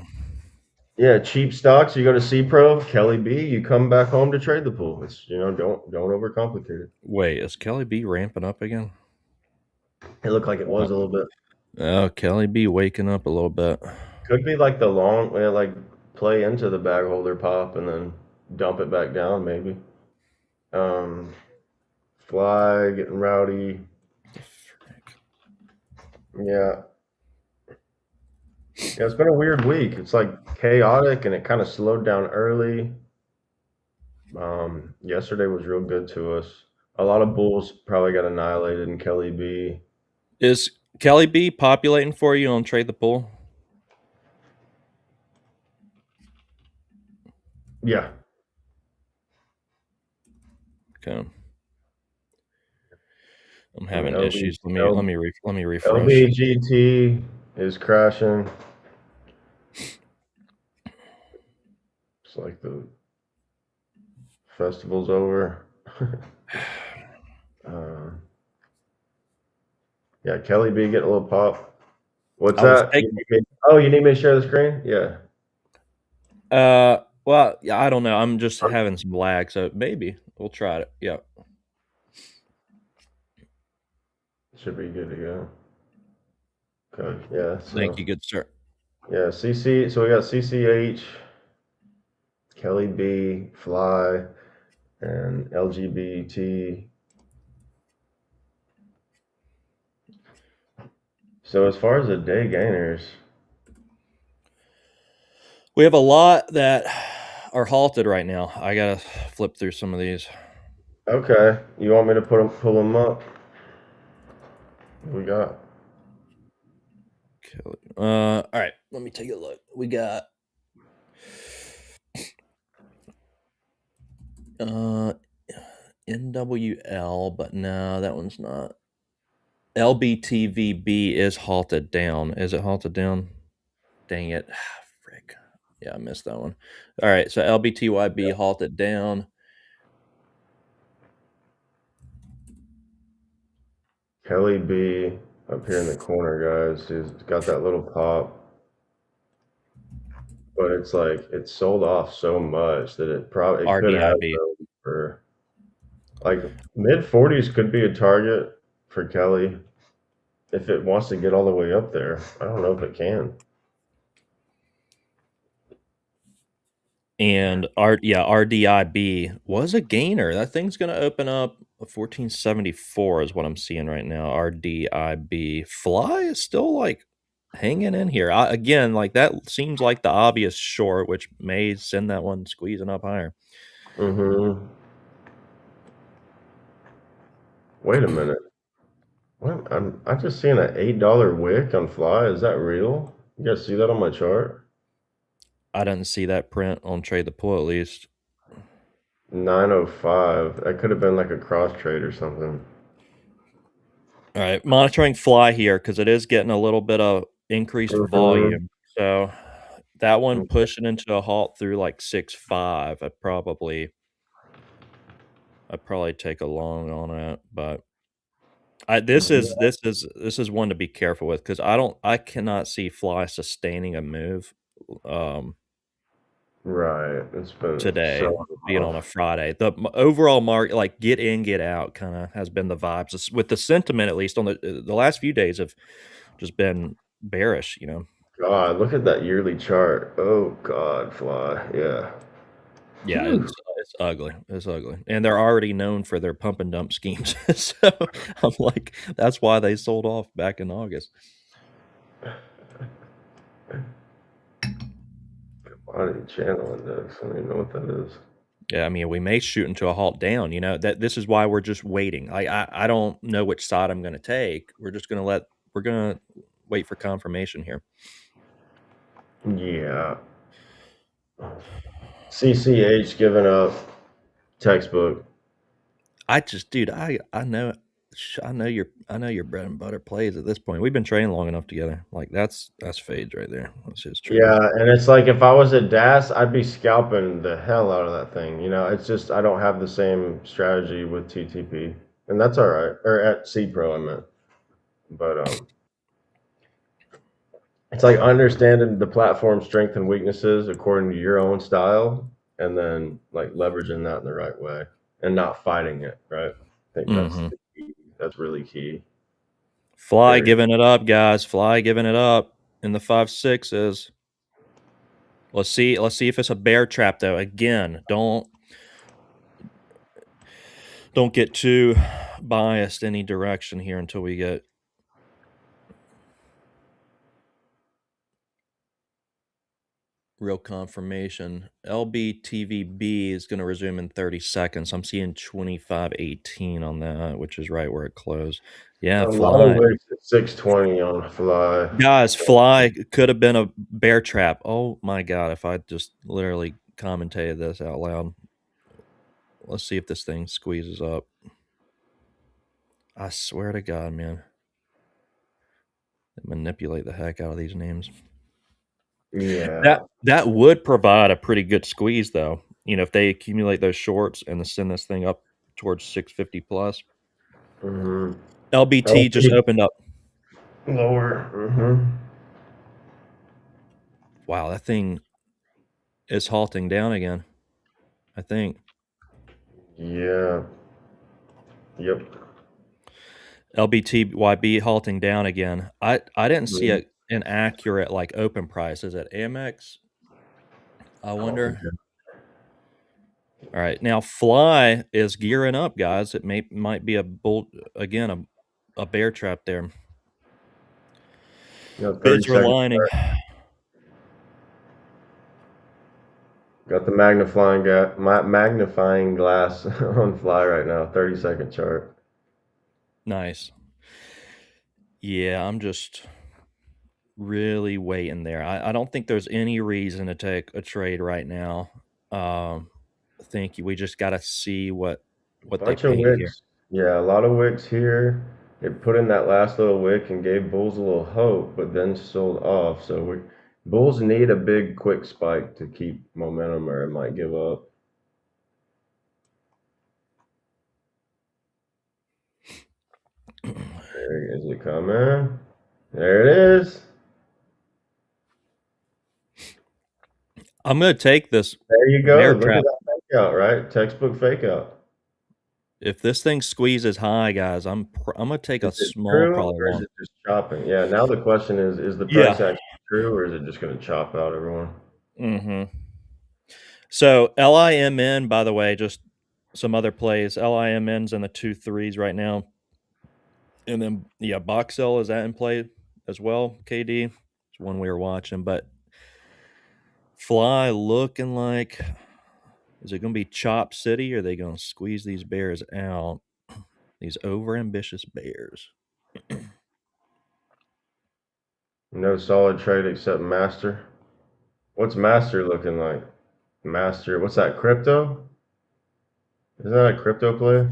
S6: Yeah, cheap stocks. You go to C Pro, Kelly B. You come back home to trade the pool. It's don't overcomplicate it.
S5: Wait, is Kelly B ramping up again?
S6: It looked like it was a little bit.
S5: Oh, Kelly B waking up a little bit.
S6: Could be like the long, like play into the bag holder pop and then dump it back down, maybe. Um, Fly getting rowdy.
S5: The frick?
S6: Yeah. Yeah, it's been a weird week. It's like chaotic and it kind of slowed down early. Yesterday was real good to us. A lot of bulls probably got annihilated in Kelly B.
S5: Is Kelly B populating for you on Trade the Pool?
S6: Yeah.
S5: Okay. I'm
S6: I mean,
S5: having issues. Let me refresh.
S6: LBGT is crashing. It's like the festival's over. Um, yeah, Kelly B getting a little pop. What's
S5: I was
S6: that?
S5: taking
S6: Oh, you need me to share the screen? Yeah.
S5: well, yeah, I don't know. I'm just having some lag, so maybe we'll try it. Yeah.
S6: Should be good to go. Okay. Yeah.
S5: Thank
S6: So
S5: you, good sir.
S6: yeah, CC. So we got CCH, Kelly B, Fly, and LGBT. So as far as the day gainers,
S5: We have a lot that are halted right now. I gotta flip through some of these.
S6: okay. You want me to pull them up? What we got?
S5: Kelly. All right. Let me take a look. We got NWL, but no, that one's not. LBTVB is halted down. Is it halted down? Dang it. Frick. Yeah, I missed that one. All right, so LBTYB halted down.
S6: Kelly B up here in the corner, guys. She's got that little pop. But it's like it sold off so much that it could have
S5: RDIB.
S6: room for like mid 40s could be a target for Kelly if it wants to get all the way up there. I don't know if it can.
S5: And RDIB was a gainer. That thing's gonna open up 1474 is what I'm seeing right now. RDIB. Fly is still like hanging in here. Again, like that seems like the obvious short, which may send that one squeezing up higher.
S6: Mm-hmm. Wait a minute. What? I just seen an $8 wick on Fly. Is that real? You guys see that on my chart?
S5: I didn't see that print on Trade the Pool at least.
S6: 905. That could have been like a cross trade or something.
S5: All right, monitoring Fly here because it is getting a little bit of increased
S6: Mhm.
S5: volume. So that one
S6: Okay.
S5: pushing into a halt through like 6.5. I'd probably take a long on it, but this is one to be careful with because I cannot see Fly sustaining a move
S6: Right. It's been
S5: today
S6: selling
S5: being on a
S6: off.
S5: Friday. The overall market, like get in, get out, kind of has been the vibes with the sentiment at least on the last few days have just been bearish.
S6: God, look at that yearly chart. Oh God, Fly. Yeah.
S5: Yeah,
S6: Whew.
S5: it's ugly. It's ugly, and they're already known for their pump and dump schemes. So I'm like, that's why they sold off back in August.
S6: Commodity channel index. I don't even know what that is.
S5: Yeah, I mean, we may shoot into a halt down. That this is why we're just waiting. I don't know which side I'm going to take. We're gonna wait for confirmation here.
S6: Yeah. CCH giving up textbook.
S5: Dude, I know I know your bread and butter plays at this point. We've been training long enough together. Like that's fades right there. That's his trade.
S6: Yeah, and it's like if I was at DAS, I'd be scalping the hell out of that thing. It's just I don't have the same strategy with TTP, and that's all right. Or at C Pro, I meant. But it's like understanding the platform strength and weaknesses according to your own style, and then like leveraging that in the right way, and not fighting it. Right? I think that's
S5: Mm-hmm.
S6: the key. That's really key.
S5: FLYE
S6: Very.
S5: giving it up, guys. FLYE giving it up in the 5.6s. Let's see if it's a bear trap though. Again, don't get too biased any direction here until we get real confirmation. LBTYB is going to resume in 30 seconds. I'm seeing 25.18 on that, which is right where it closed. Yeah,
S6: A lot of
S5: FLYE.
S6: wicks at 620 on FLYE.
S5: Guys, FLYE could have been a bear trap. Oh my god, if I just literally commentated this out loud. Let's see if this thing squeezes up. I swear to God, man. They manipulate the heck out of these names.
S6: Yeah.
S5: That would provide a pretty good squeeze, though. If they accumulate those shorts and then send this thing up towards 650 plus.
S6: Mm-hmm.
S5: LBT just opened up.
S6: Lower. Mm-hmm.
S5: Wow, that thing is halting down again, I think.
S6: Yeah. Yep.
S5: LBTYB halting down again. I didn't see
S6: Mhm.
S5: an accurate like open price. Is it Amex? I wonder. All right, now FLYE is gearing up, guys. It might be a bull again, a bear trap there.
S6: You know, 30
S5: Bids are
S6: seconds.
S5: lining.
S6: Got the magnifying glass on FLYE right now. 30-second chart.
S5: Nice. Yeah, I'm just really waiting there. I don't think there's any reason to take a trade right now. Think we just got to see what they
S6: Bunch of
S5: paint here.
S6: wicks. Yeah, a lot of wicks here. It put in that last little wick and gave bulls a little hope, but then sold off. So bulls need a big, quick spike to keep momentum, or it might give up. There is it coming. There it is.
S5: I'm gonna take this
S6: There you go.
S5: bear
S6: Look at
S5: trap.
S6: that fake out, right? Textbook fake out.
S5: If this thing squeezes high, guys, I'm gonna take a
S6: Is it
S5: small,
S6: true
S5: probably
S6: or is
S5: long.
S6: it just chopping? Yeah, now the question is the
S5: Yeah.
S6: price action true or is it just going to chop out everyone?
S5: Mm-hmm. So LIMN, by the way, just some other plays. LIMN's in the 2.3s right now. And then BOXL is that in play as well, KD? It's one we were watching, but FLYE looking like, is it gonna be Chop City or are they gonna squeeze these bears out? These overambitious bears.
S6: No solid trade except Master. What's Master looking like? Master, what's that, crypto? Is that a crypto play?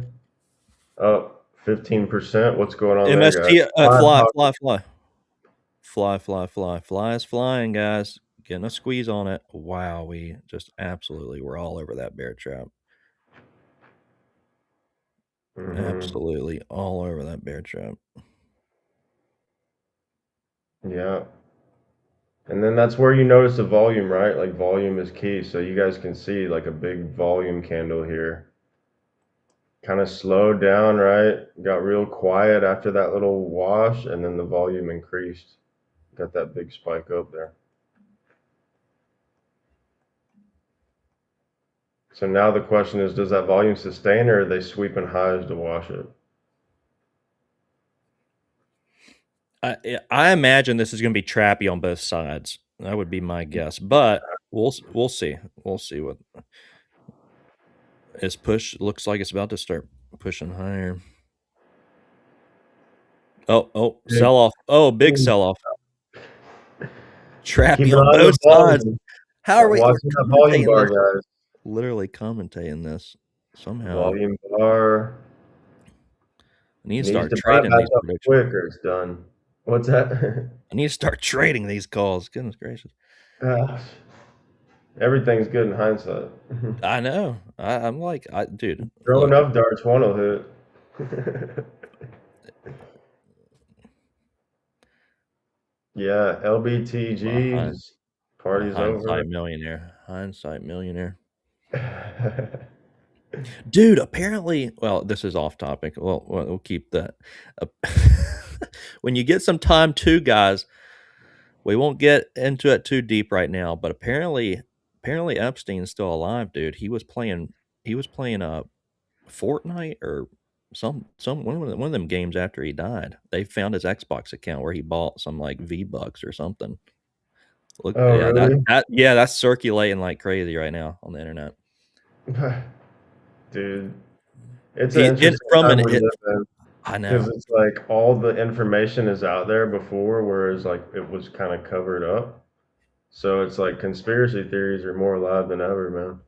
S6: Up 15%. What's going on there, guys?
S5: MST FLYE. FLYE is flying, guys. Getting a squeeze on it. Wow, we just absolutely were all over that bear trap. Absolutely all over that bear trap.
S6: Yeah. And then that's where you notice the volume, right? Like volume is key. So you guys can see like a big volume candle here. Kind of slowed down, right? Got real quiet after that little wash, and then the volume increased. Got that big spike up there. So now the question is, does that volume sustain or are they sweeping highs to wash it?
S5: I imagine this is going to be trappy on both sides. That would be my guess, but we'll see. We'll see what. Its push looks like it's about to start pushing higher. Oh,
S6: Big,
S5: sell off. Oh, big sell off.
S6: keep
S5: Trappy
S6: an
S5: on
S6: eye on
S5: both
S6: the
S5: sides.
S6: volume.
S5: How are we? We're
S6: Watching that volume
S5: commentating
S6: bar,
S5: this.
S6: guys.
S5: Literally commentating this somehow.
S6: Volume bar.
S5: I need to
S6: Needs
S5: start
S6: to buy
S5: trading
S6: back
S5: these
S6: up
S5: predictions.
S6: quick or it's done. What's that?
S5: I need to start trading these calls. Goodness gracious.
S6: Gosh. Everything's good in hindsight.
S5: I know. I'm like, dude,
S6: Throw
S5: look.
S6: enough darts, one will hit. Yeah,
S5: I'm
S6: LBTG's
S5: a
S6: party's over.
S5: hindsight millionaire. Hindsight millionaire. Dude, apparently, well, this is off topic. Well, we'll keep that. Uh, when you get some time too, guys, we won't get into it too deep right now, but apparently Epstein's still alive, dude. He was playing a Fortnite or one of them games after he died. They found his Xbox account where he bought some like V-Bucks or something. Look,
S6: Oh,
S5: yeah,
S6: really?
S5: that's circulating like crazy right now on the internet.
S6: Dude, it's an
S5: He in
S6: interesting
S5: from
S6: time
S5: an
S6: we
S5: it.
S6: live in
S5: I
S6: because
S5: know.
S6: it's like all the information is out there before, whereas like it was kind of covered up. So it's like conspiracy theories are more alive than ever, man.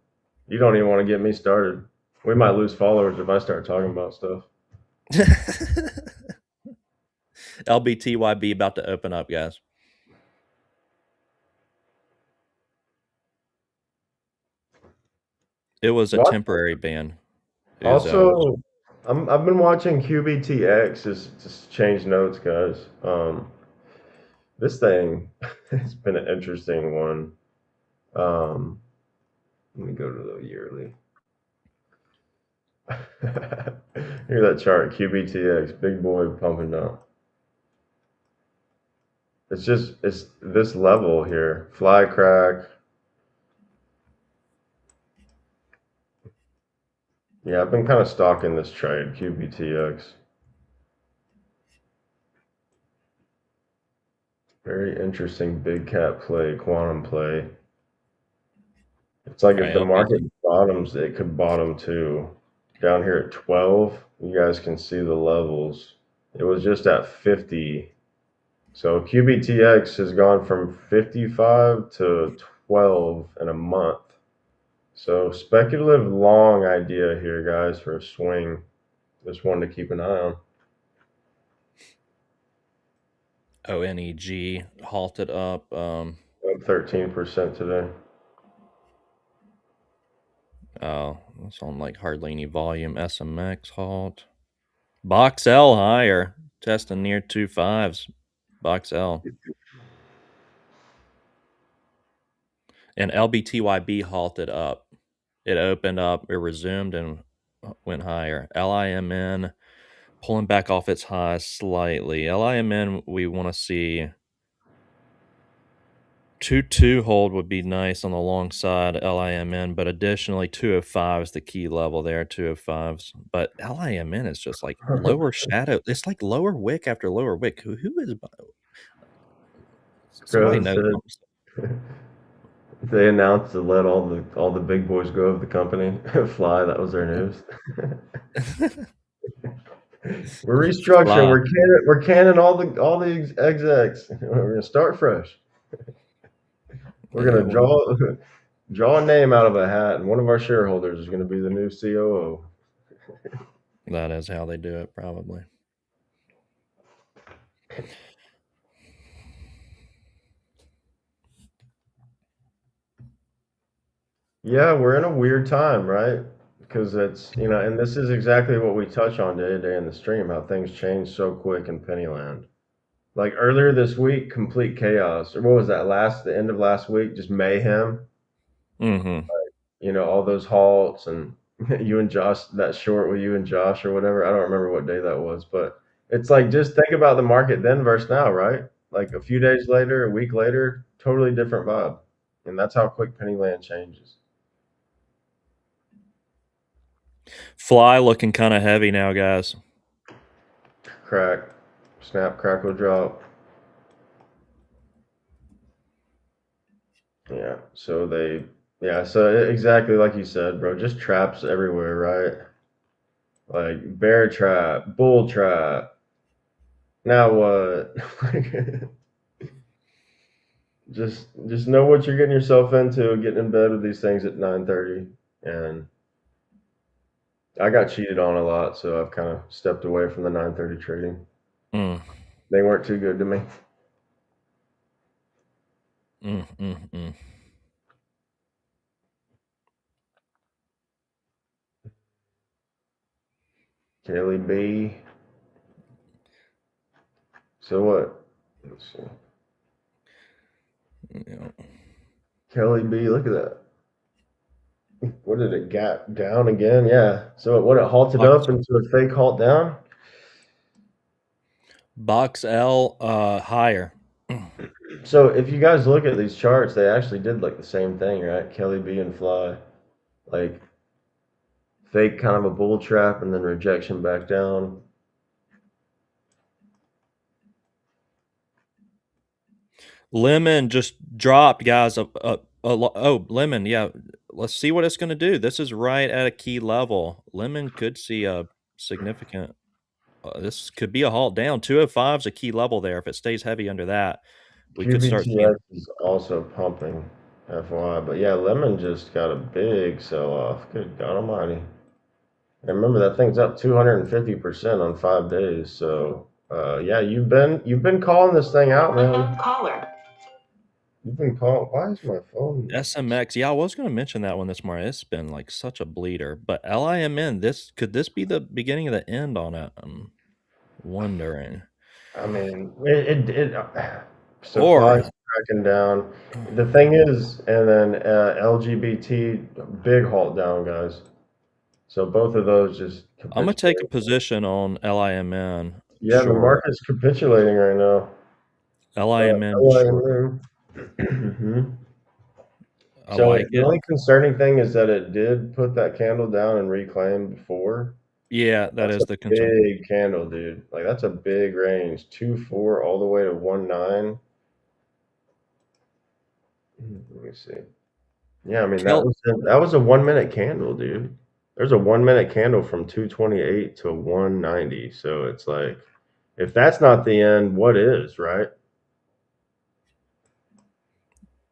S6: You don't even want to get me started. We might lose followers if I start talking about stuff.
S5: LBTYB about to open up, guys. It was a
S6: What?
S5: temporary ban. It was
S6: Also, I've been watching QBTX. Just change notes, guys. This thing has been an interesting one. Let me go to the yearly. Hear that chart, QBTX, big boy pumping down. It's this level here. Fly crack. Yeah, I've been kind of stalking this trade, QBTX. Very interesting big cap play, quantum play. It's like
S5: all
S6: if
S5: right.
S6: the market
S5: LBT.
S6: bottoms, it could bottom too. Down here at 12, you guys can see the levels. It was just at 50. So QBTX has gone from 55 to 12 in a month. So speculative long idea here, guys, for a swing. Just one to keep an eye on.
S5: ONEG halted up.
S6: Up 13% today.
S5: Oh, it's on like hardly any volume. SMX halt. BOXL higher. Testing near 2.5s. BOXL. And LBTYB halted up. It opened up, it resumed and went higher. LIMN pulling back off its highs slightly. LIMN, we want to see 2-2 hold would be nice on the long side, LIMN, but additionally 205 is the key level there, 205s. But LIMN is just like lower shadow. It's like lower wick after lower wick. Who is somebody
S6: Chris
S5: knows?
S6: said they announced to let all the big boys go of the company. FLYE, that was their news. We're restructuring.
S5: Fly.
S6: We're canning all the execs. We're gonna start fresh. We're
S5: Yeah,
S6: gonna draw a name out of a hat, and one of our shareholders is gonna be the new COO.
S5: that is how they do it, probably.
S6: Yeah, we're in a weird time, right? Because and this is exactly what we touch on day to day in the stream, how things change so quick in Pennyland. Like earlier this week, complete chaos. Or what was that the end of last week? Just mayhem.
S5: Mm-hmm.
S6: All those halts and you and Josh, that short with you and Josh or whatever. I don't remember what day that was, but it's like just think about the market then versus now, right? Like a few days later, a week later, totally different vibe. And that's how quick Pennyland changes.
S5: Fly looking kind of heavy now, guys.
S6: Crack, snap, crackle, drop. Yeah. So Yeah, so exactly like you said, bro. Just traps everywhere, right? Like bear trap, bull trap. Now what? Just know what you're getting yourself into. Getting in bed with these things at 9:30, and I got cheated on a lot, so I've kind of stepped away from the 9:30 trading.
S5: Mm,
S6: They weren't too good to me.
S5: mm, mm, mm.
S6: KELYB. So what? Let's see.
S5: Yeah.
S6: KELYB. Look at that. What did it gap down again? Yeah. So what? It halted
S5: Box
S6: up into a fake halt down.
S5: BOXL higher.
S6: So if you guys look at these charts, they actually did like the same thing, right? KELYB and FLYE, like fake kind of a bull trap and then rejection back down.
S5: Lemon just dropped, guys. Oh, lemon. Yeah. Let's see what it's going to do. This is right at a key level. Lemon could see a significant. This could be a halt down. 205 is a key level there. If it stays heavy under that, we could start seeing.
S6: QBTX is also pumping, FYI. But yeah, Lemon just got a big sell off. Good God Almighty! And remember that thing's up 250% on 5 days. So yeah, you've been calling this thing out, man.
S2: Caller.
S6: You've been calling. Why is my phone?
S5: SMX. Yeah, I was going to mention that one this morning. It's been like such a bleeder. But LIMN, could this be the beginning of the end on it? I'm wondering.
S6: I mean, it
S5: Or
S6: supplies cracking down. The thing is, and then LGBT big halt down, guys. So both of those just
S5: I'm gonna take a
S6: capitulated.
S5: position on LIMN.
S6: Yeah, the
S5: Sure.
S6: market's capitulating right now.
S5: LIMN short.
S6: LIMM. Mhm.
S5: I
S6: So
S5: like
S6: the
S5: it.
S6: only concerning thing is that it did put that candle down and reclaim before.
S5: Yeah, that
S6: That's
S5: is
S6: a
S5: the concern.
S6: big candle, dude. Like that's a big range. 2-4 all the way to 1-9. Let me see. Yeah, I mean
S5: Kel
S6: that was a 1 minute candle, dude. There's a 1 minute candle from 228 to 190. So it's like, if that's not the end, what is, right?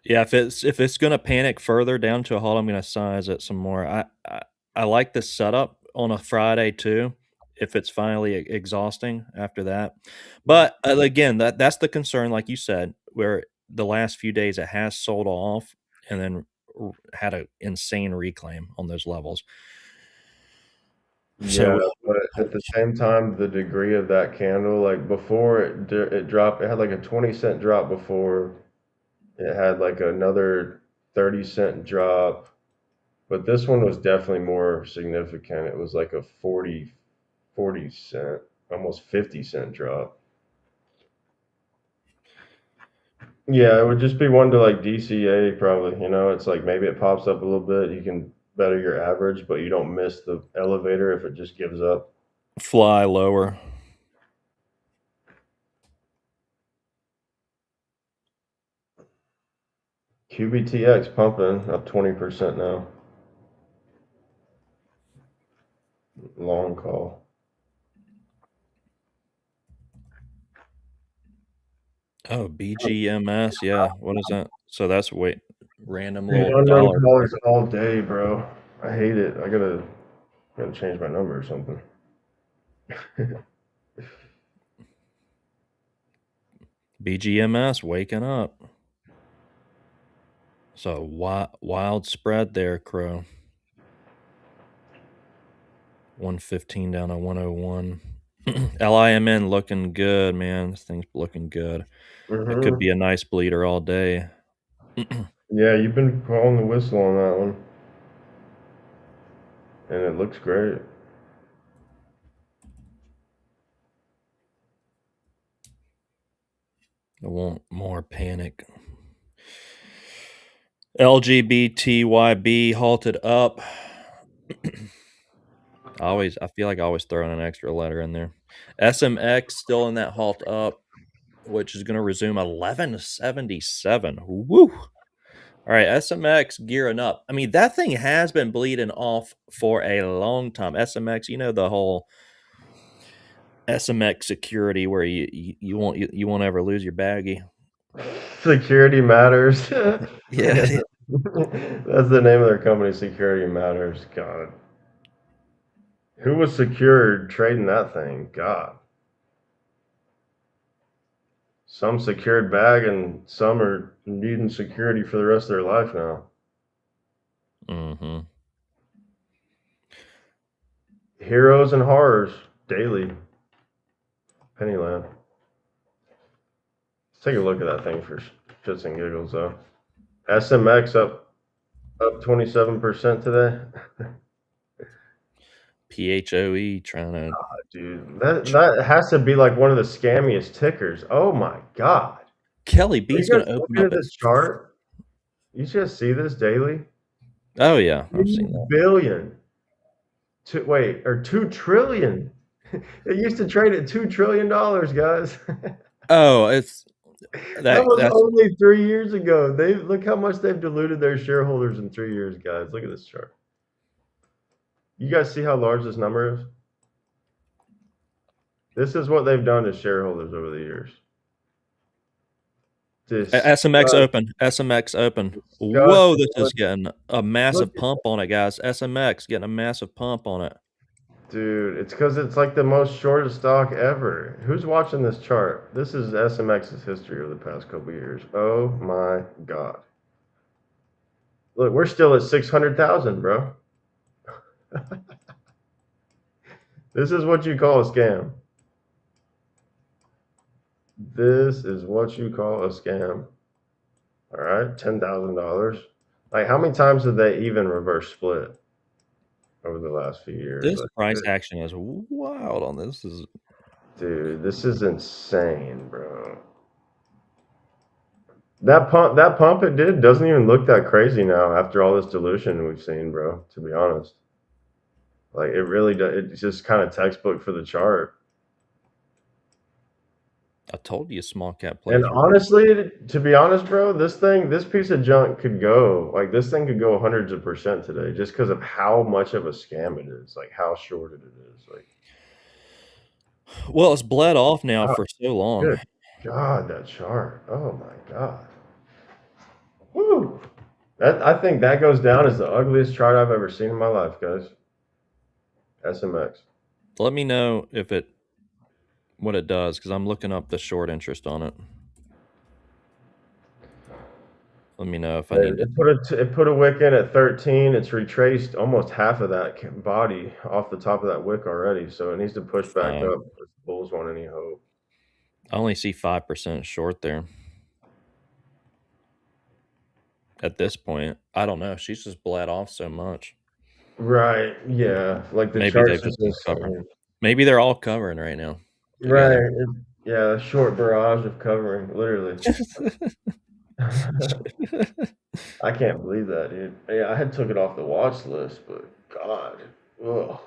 S5: Yeah, if it's gonna panic further down to a halt, I'm gonna size it some more. I like the setup on a Friday too, if it's finally exhausting after that. But again, that's the concern, like you said, where the last few days it has sold off and then had an insane reclaim on those levels.
S6: Yeah,
S5: So
S6: but at the same time, the degree of that candle, like before it dropped, it had like a 20-cent drop before. It had like another 30-cent drop, but this one was definitely more significant. It was like a 40 cent, almost 50-cent drop. Yeah, it would just be one to like DCA probably. It's like maybe it pops up a little bit, you can better your average, but you don't miss the elevator if it just gives up.
S5: fly lower.
S6: QBTX pumping up 20% now. Long call.
S5: Oh, BGMS, yeah. What is that? So that's random
S6: Dude,
S5: little
S6: unknown
S5: dollar.
S6: callers all day, bro. I hate it. I gotta change my number or something.
S5: BGMS waking up. So wild spread there, Crow. 115 down to 101. LIMN looking good, man. This thing's looking good. It could
S6: Hmm.
S5: be a nice bleeder all day.
S6: Yeah, you've been calling the whistle on that one, and it looks great.
S5: I want more panic. LGBTYB halted up. I feel like I always throw in an extra letter in there. SMX still in that halt up, which is going to resume 1177. Woo! All right, SMX gearing up. I mean, that thing has been bleeding off for a long time. SMX, you know the whole SMX security where you won't ever lose your baggie.
S6: Security Matters.
S5: Yeah.
S6: That's the name of their company, Security Matters. God. Who was secured trading that thing? God. Some secured bag and some are needing security for the rest of their life now.
S5: Mm-hmm.
S6: Heroes and horrors daily. Pennyland. Let's take a look at that thing for shits and giggles, though. SMX up 27% today.
S5: PHOE trying to.
S6: Dude, that has to be like one of the scammiest tickers. Oh my God.
S5: KELYB
S6: Are you
S5: is going
S6: guys
S5: to open
S6: looking
S5: up
S6: at
S5: at.
S6: this chart? You just see this daily?
S5: Oh yeah, I've
S6: 3
S5: seen that.
S6: billion. Or 2 trillion. It used to trade at $2 trillion, guys.
S5: Oh, it's
S6: That was
S5: that's
S6: only 3 years ago. They look how much they've diluted their shareholders in 3 years, guys. Look at this chart. You guys see how large this number is? This is what they've done to shareholders over the years.
S5: SMX
S6: Disgust,
S5: open. SMX open. Whoa,
S6: disgusting.
S5: this is getting a
S6: Look
S5: massive
S6: at
S5: pump on it, guys. SMX getting a massive pump on it.
S6: Dude, it's because it's like the most shorted stock ever. Who's watching this chart? This is SMX's history over the past couple years. Oh my God. Look, we're still at 600,000, bro. This is what you call a scam. This is what you call a scam. All right, $10,000. Like, how many times did they even reverse split over the last few years?
S5: This
S6: Like,
S5: price action is wild on this.
S6: dude, this is insane, bro. That pump it did doesn't even look that crazy now after all this dilution we've seen, bro, to be honest. Like it really does, it's just kind of textbook for the chart.
S5: I told you small cap
S6: And
S5: plays were.
S6: honestly, to be honest, bro, this piece of junk could go, like this thing could go hundreds of percent today just because of how much of a scam it is, like how shorted it is. Like,
S5: Well, it's bled off now
S6: oh,
S5: for so long.
S6: good God, that chart. Oh my God. Woo. I think that goes down as the ugliest chart I've ever seen in my life, guys. SMX.
S5: Let me know if what it does because I'm looking up the short interest on it. Let me know if I need to.
S6: It put a wick in at 13. It's retraced almost half of that body off the top of that wick already, so it needs to push back up if bulls want any hope.
S5: I only see 5% short there. At this point, I don't know. She's just bled off so much.
S6: Right? Yeah. Like the
S5: Maybe
S6: charts
S5: they've
S6: is
S5: just been covering.
S6: insane.
S5: Maybe they're all covering right now
S6: Right.
S5: together.
S6: Yeah. Short barrage of covering, literally. I can't believe that, dude. Yeah, I had took it off the watch list, but God, ugh.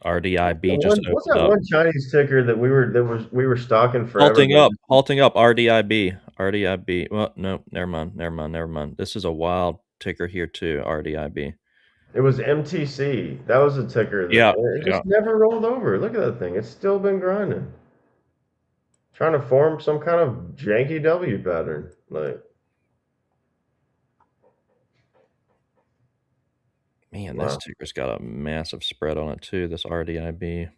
S5: RDIB just
S6: What's
S5: opened
S6: that
S5: up.
S6: one Chinese ticker that we were stocking forever?
S5: Halting up. RDIB. Well, no, never mind. This is a wild ticker here too. RDIB.
S6: It was MTC. That was a ticker that
S5: Yeah,
S6: it
S5: yeah.
S6: just never rolled over. Look at that thing. It's still been grinding. Trying to form some kind of janky W pattern. Like,
S5: Man,
S6: wow.
S5: this ticker's got a massive spread on it too. This RDIB.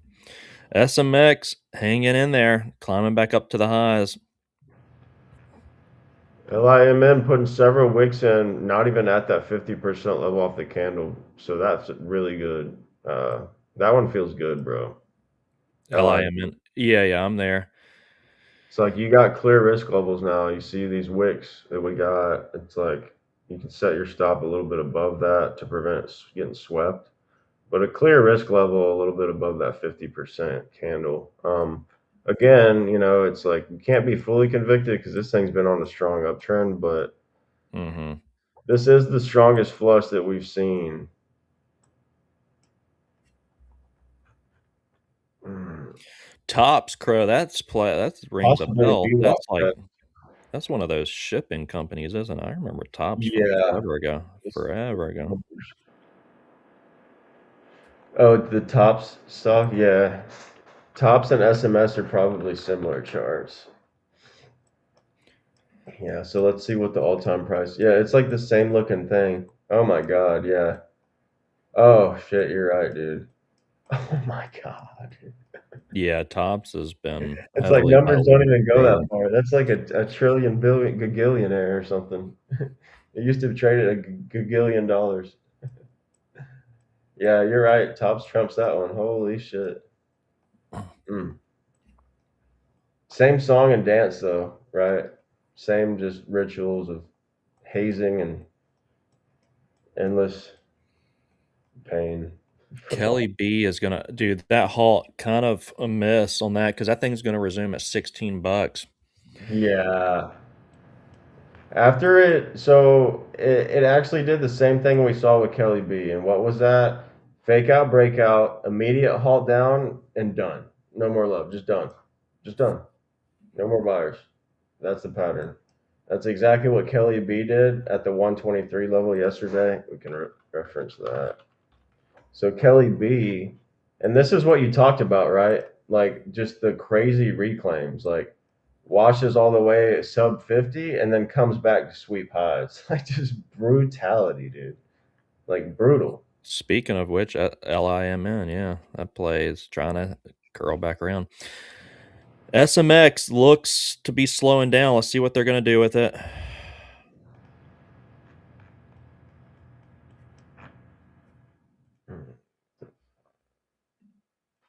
S5: SMX hanging in there, climbing back up to the highs.
S6: LIMN putting several wicks in, not even at that 50% level off the candle. So that's really good. That one feels good, bro.
S5: LIMN. Yeah, I'm there.
S6: It's like you got clear risk levels now. You see these wicks that we got. It's like you can set your stop a little bit above that to prevent it getting swept. But a clear risk level a little bit above that 50% candle. Again, it's like you can't be fully convicted because this thing's been on a strong uptrend, but this is the strongest flush that we've seen.
S5: Tops Crow. That rings a
S6: Possibly
S5: bell.
S6: VWAP.
S5: That's one of those shipping companies, isn't it? I remember Tops from
S6: Yeah.
S5: forever ago.
S6: It's-
S5: Forever ago.
S6: Oh, the Tops stock, yeah. Tops and SMS are probably similar charts. Yeah, so let's see what the all-time price. Yeah, it's like the same looking thing. Oh my God, yeah. Oh shit, you're right, dude. Oh my God.
S5: Yeah, Tops has been
S6: It's like
S5: heavily
S6: numbers don't even go that
S5: lately.
S6: far. That's like a trillion billion gagillionaire or something. It used to trade at a gagillion dollars. Yeah, you're right. Tops trumps that one. Holy shit. Mm. Same song and dance though, right? Same just rituals of hazing and endless pain from all.
S5: KELYB is gonna dude, that halt kind of a miss on that because that thing's gonna resume at $16.
S6: Yeah. After it, so it actually did the same thing we saw with Kelly B. And what was that? Fake out, breakout, immediate halt down, and done. No more love. Just done. Just done. No more buyers. That's the pattern. That's exactly what Kelly B did at the 123 level yesterday. We can reference that. So Kelly B, and this is what you talked about, right? Like just the crazy reclaims, like washes all the way sub 50 and then comes back to sweep highs. Like just brutality, dude. Like brutal.
S5: Speaking of which, LIMN, yeah, that play is trying to curl back around. SMX looks to be slowing down. Let's see what they're gonna do with it.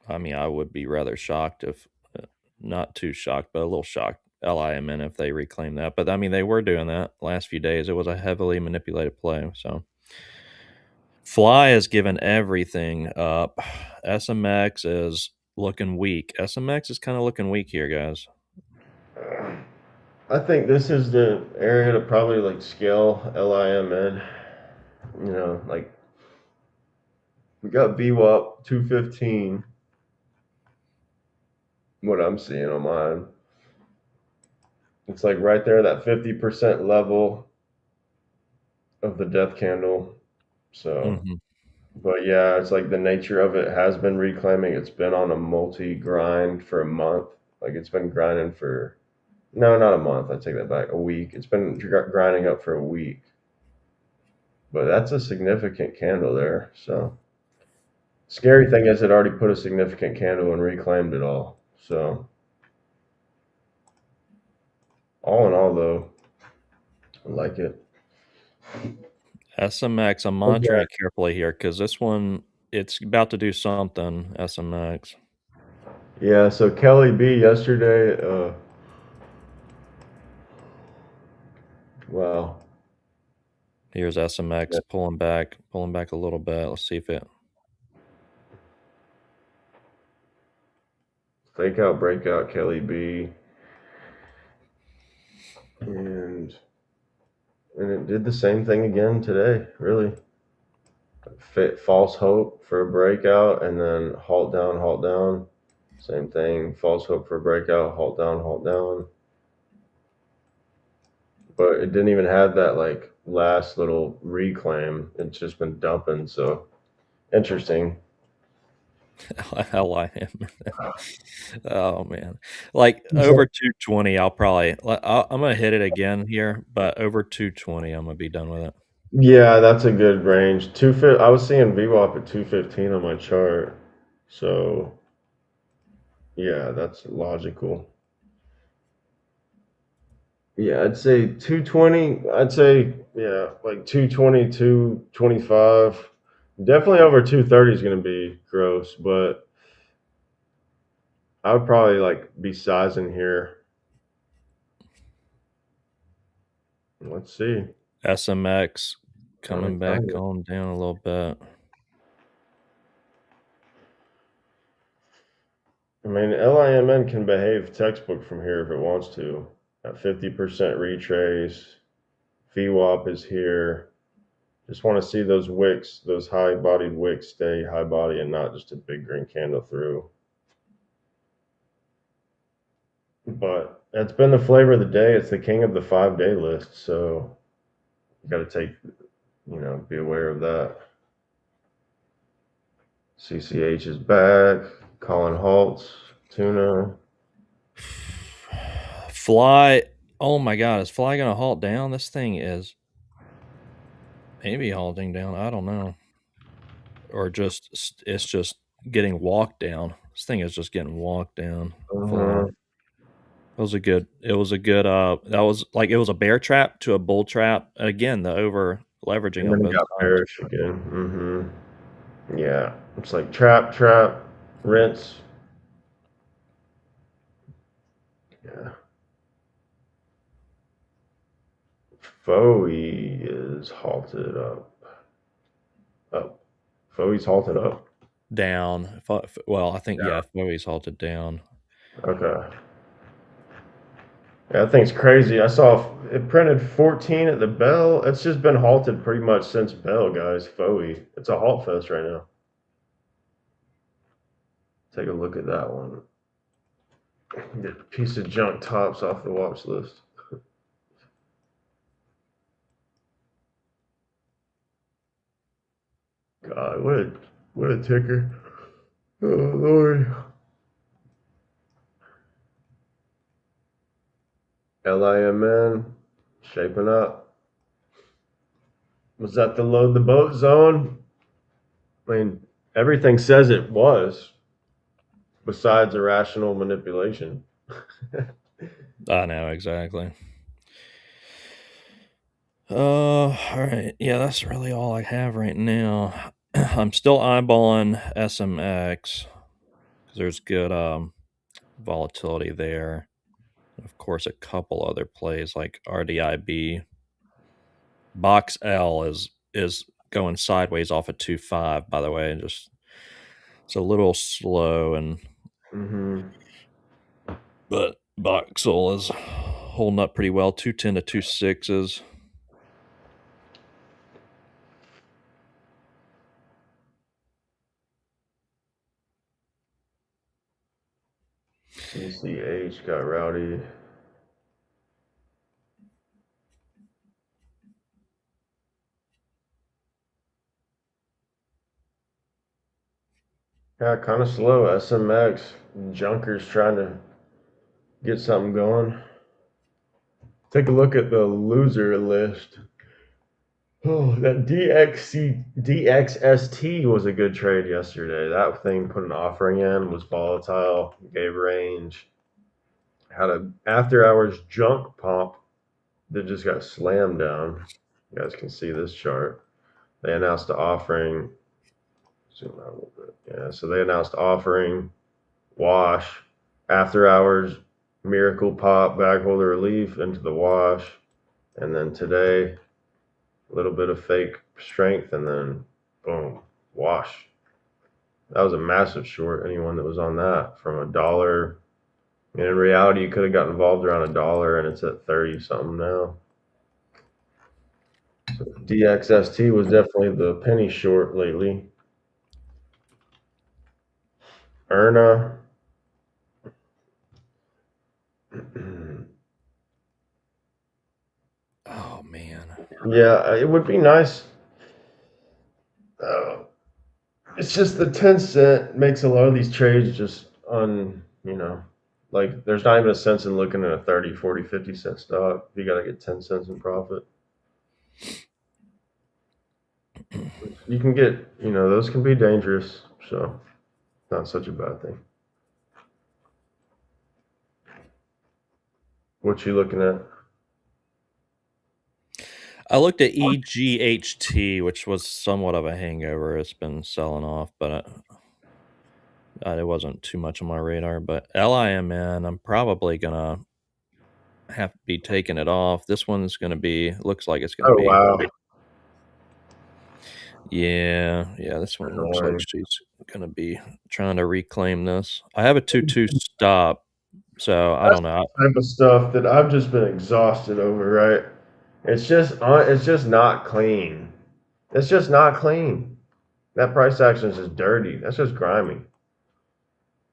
S5: I mean, I would be rather shocked if, not too shocked, but a little shocked, LIMN, if they reclaim that. But I mean, they were doing that last few days. It was a heavily manipulated play. So FLYE is given everything up. SMX is looking weak. SMX is kind of looking weak here, guys.
S6: I think this is the area to probably like scale LIMN. You know, like we got VWAP 215. What I'm seeing on mine. It's like right there, that 50% level of the death candle. So,
S5: Mhm.
S6: but yeah, it's like the nature of it has been reclaiming. It's been on a multi grind for a month. Like it's been grinding for, no, not a month. I take that back. A week. It's been grinding up for a week. But that's a significant candle there. So, scary thing is it already put a significant candle and reclaimed it all. So, all in all, though, I like it.
S5: SMX, I'm monitoring it carefully here because this one, it's about to do something. SMX.
S6: Yeah, so Kelly B yesterday, wow.
S5: Here's SMX pulling back a little bit. Let's see if it.
S6: Fake out, breakout, Kelly B. And it did the same thing again today, really. False hope for a breakout and then halt down, halt down. Same thing. False hope for a breakout, halt down, halt down. But it didn't even have that like last little reclaim. It's just been dumping. So interesting.
S5: LIM. Oh man, like over 220, I'm gonna hit it again here, but over 220, I'm gonna be done with it.
S6: Yeah, that's a good range. I was seeing VWAP at 215 on my chart. So yeah, that's logical. Yeah, I'd say 220. I'd say, yeah, like 220, 225. Definitely over 230 is going to be gross, but I would probably like be sizing here. Let's see.
S5: SMX
S6: I'm
S5: coming back
S6: excited.
S5: on down a little bit.
S6: I mean, LIMN can behave textbook from here if it wants to. At 50% retrace, VWAP is here. Just want to see those wicks, those high-bodied wicks stay high body and not just a big green candle through. but it's been the flavor of the day. It's the king of the 5-day list, so you got to be aware of that. CCH is back. Calling halts. Tuna.
S5: FLYE. Oh my God, is FLYE gonna halt down? This thing is maybe halting down. I don't know, or it's just getting walked down. This thing is just getting walked down. FLYE. It was a good. That was like it was a bear trap to a bull trap. Again, the over leveraging
S6: And
S5: on
S6: then
S5: both
S6: it got
S5: sides.
S6: bearish again. Yeah, it's like trap, rinse. Yeah. FLYE is halted up. FLYE's halted up.
S5: Down. Well, I think yeah, FLYE's halted down.
S6: Okay. Yeah, that thing's crazy. I saw it printed 14 at the bell. It's just been halted pretty much since bell, guys. FLYE. It's a halt fest right now. Take a look at that one. Get a piece of junk tops off the watch list. God, what a ticker. Oh Lord. LIMN shaping up. Was that the load the boat zone? I mean, everything says it was, besides irrational manipulation.
S5: I know exactly. All right. Yeah, that's really all I have right now. I'm still eyeballing SMX because there's good volatility there. Of course, a couple other plays like RDIB. BOXL is going sideways off of 2.5, by the way. Just it's a little slow, but BOXL is holding up pretty well. 210 to 2.6s.
S6: CCH got rowdy. Yeah, kind of slow. SMX junkers trying to get something going. Take a look at the loser list. Oh, that DXST was a good trade yesterday. That thing put an offering in, was volatile, gave range, had a after hours junk pump that just got slammed down. You guys can see this chart. They announced the offering. Zoom out a little bit. Yeah, so they announced offering, wash, after hours, miracle pop, bag holder relief into the wash, and then today, a little bit of fake strength, and then boom, wash. That was a massive short. Anyone that was on that from $1. And in reality, you could have got involved around $1, and it's at 30 something now. So DXST was definitely the penny short lately. Erna.
S5: Oh man.
S6: Yeah, it would be nice. It's just the 10 cent makes a lot of these trades just like there's not even a sense in looking at a 30, 40, 50 cent stock. You got to get 10 cents in profit. You can get, those can be dangerous. So not such a bad thing. What you looking at?
S5: I looked at EGHT, which was somewhat of a hangover. It's been selling off, but it wasn't too much on my radar. But LIMN, I'm probably gonna have to be taking it off. This one's gonna be. Looks like it's gonna
S6: Oh
S5: be.
S6: wow.
S5: Yeah. This one looks like
S6: Annoying.
S5: she's gonna be trying to reclaim this. I have a 2-2 stop, so I don't know.
S6: Type of stuff that I've just been exhausted over, right? It's just not clean. It's just not clean. That price action is just dirty. That's just grimy.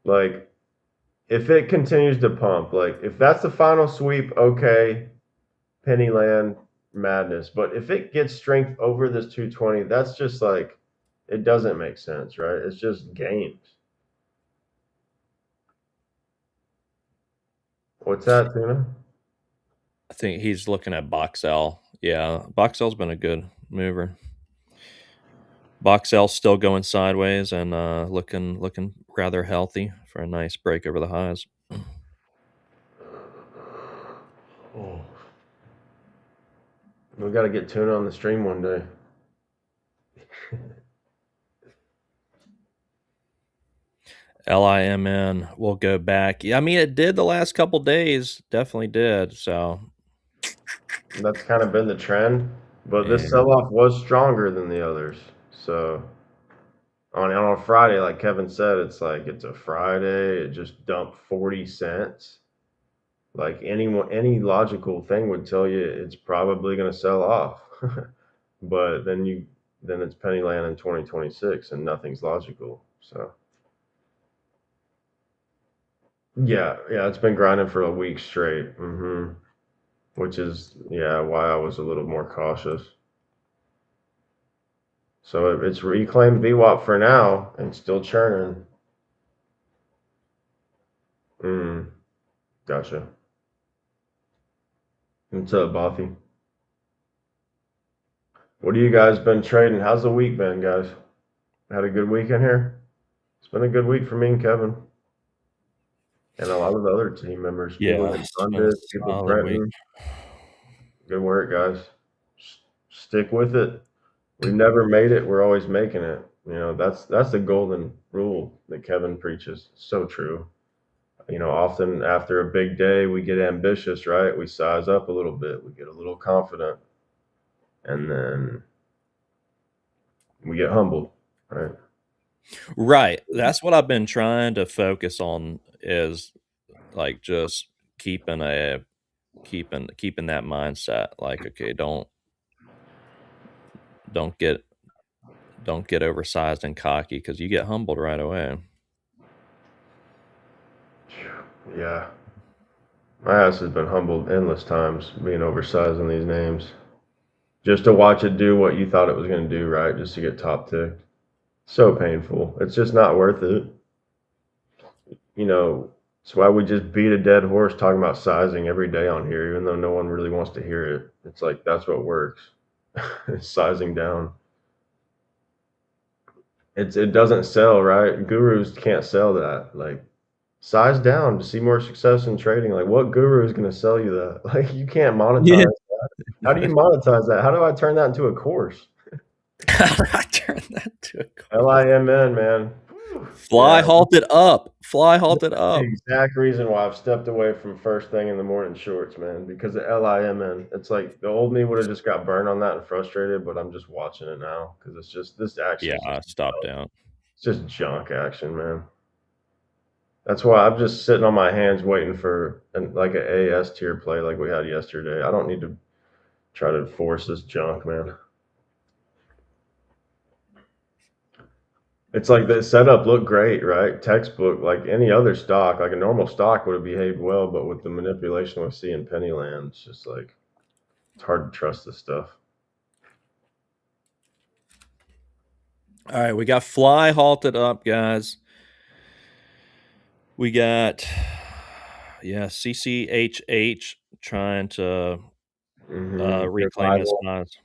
S6: Like if it continues to pump, like if that's the final sweep, okay, Pennyland madness. But if it gets strength over this 220, that's just like it doesn't make sense, right? It's just games. What's that, Tuna?
S5: I think he's looking at BOXL. Yeah, BOXL's been a good mover. BOXL's still going sideways and looking rather healthy for a nice break over the highs.
S6: Oh. We got to get Tuna on the stream one day.
S5: LIMN will go back. Yeah, I mean it did the last couple days. Definitely did. So
S6: That's kind of been the trend, but
S5: yeah.
S6: this sell-off was stronger than the others. So on a Friday, like Kevin said, it's like it's a Friday. It just dumped 40 cents. Like any logical thing would tell you it's probably going to sell off. But then it's Pennyland in 2026 and nothing's logical. So yeah, it's been grinding for a week straight. Which is why I was a little more cautious. So it's reclaimed VWAP for now and still churning. Gotcha. What's up, Bothy? What have you guys been trading? How's the week been, guys? Had a good weekend here? It's been a good week for me and Kevin. And a lot of the other team members. People
S5: Yeah,
S6: in
S5: it's been a
S6: London, people
S5: solid week.
S6: Brenton. Good work, guys. Stick with it. We've never made it. We're always making it. You know, that's the golden rule that Kevin preaches. So true. You know, often after a big day, we get ambitious, right? We size up a little bit. We get a little confident. And then we get humbled, right?
S5: Right. That's what I've been trying to focus on is like just keeping that mindset. Like, okay, don't get oversized and cocky because you get humbled right away.
S6: Yeah. My ass has been humbled endless times being oversized in these names. Just to watch it do what you thought it was going to do, right? Just to get top ticked. So painful. It's just not worth it. You know, it's why we just beat a dead horse talking about sizing every day on here, even though no one really wants to hear it. It's like that's what works. Sizing down. It doesn't sell, right? Gurus can't sell that. Like size down to see more success in trading. Like what guru is going to sell you that? Like you can't monetize
S5: Yeah.
S6: that. How do you monetize that? How do I turn that into a course?
S5: I turned that to a course.
S6: LIMN, man.
S5: Fly
S6: Yeah,
S5: halted up. Fly halted up.
S6: exact reason why I've stepped away from first thing in the morning shorts, man, because of LIMN. It's like the old me would have just got burned on that and frustrated, but I'm just watching it now because it's just this action.
S5: Yeah,
S6: Is
S5: I
S6: just,
S5: stopped out.
S6: it's just junk action, man. That's why I'm just sitting on my hands waiting for like an AS tier play like we had yesterday. I don't need to try to force this junk, man. It's like the setup looked great, right? Textbook, like any other stock, like a normal stock would have behaved well, but with the manipulation we see in Pennyland, it's just like it's hard to trust this stuff.
S5: All right, we got Fly halted up, guys. We got CCHH trying to reclaim his
S6: Revival.
S5: spots.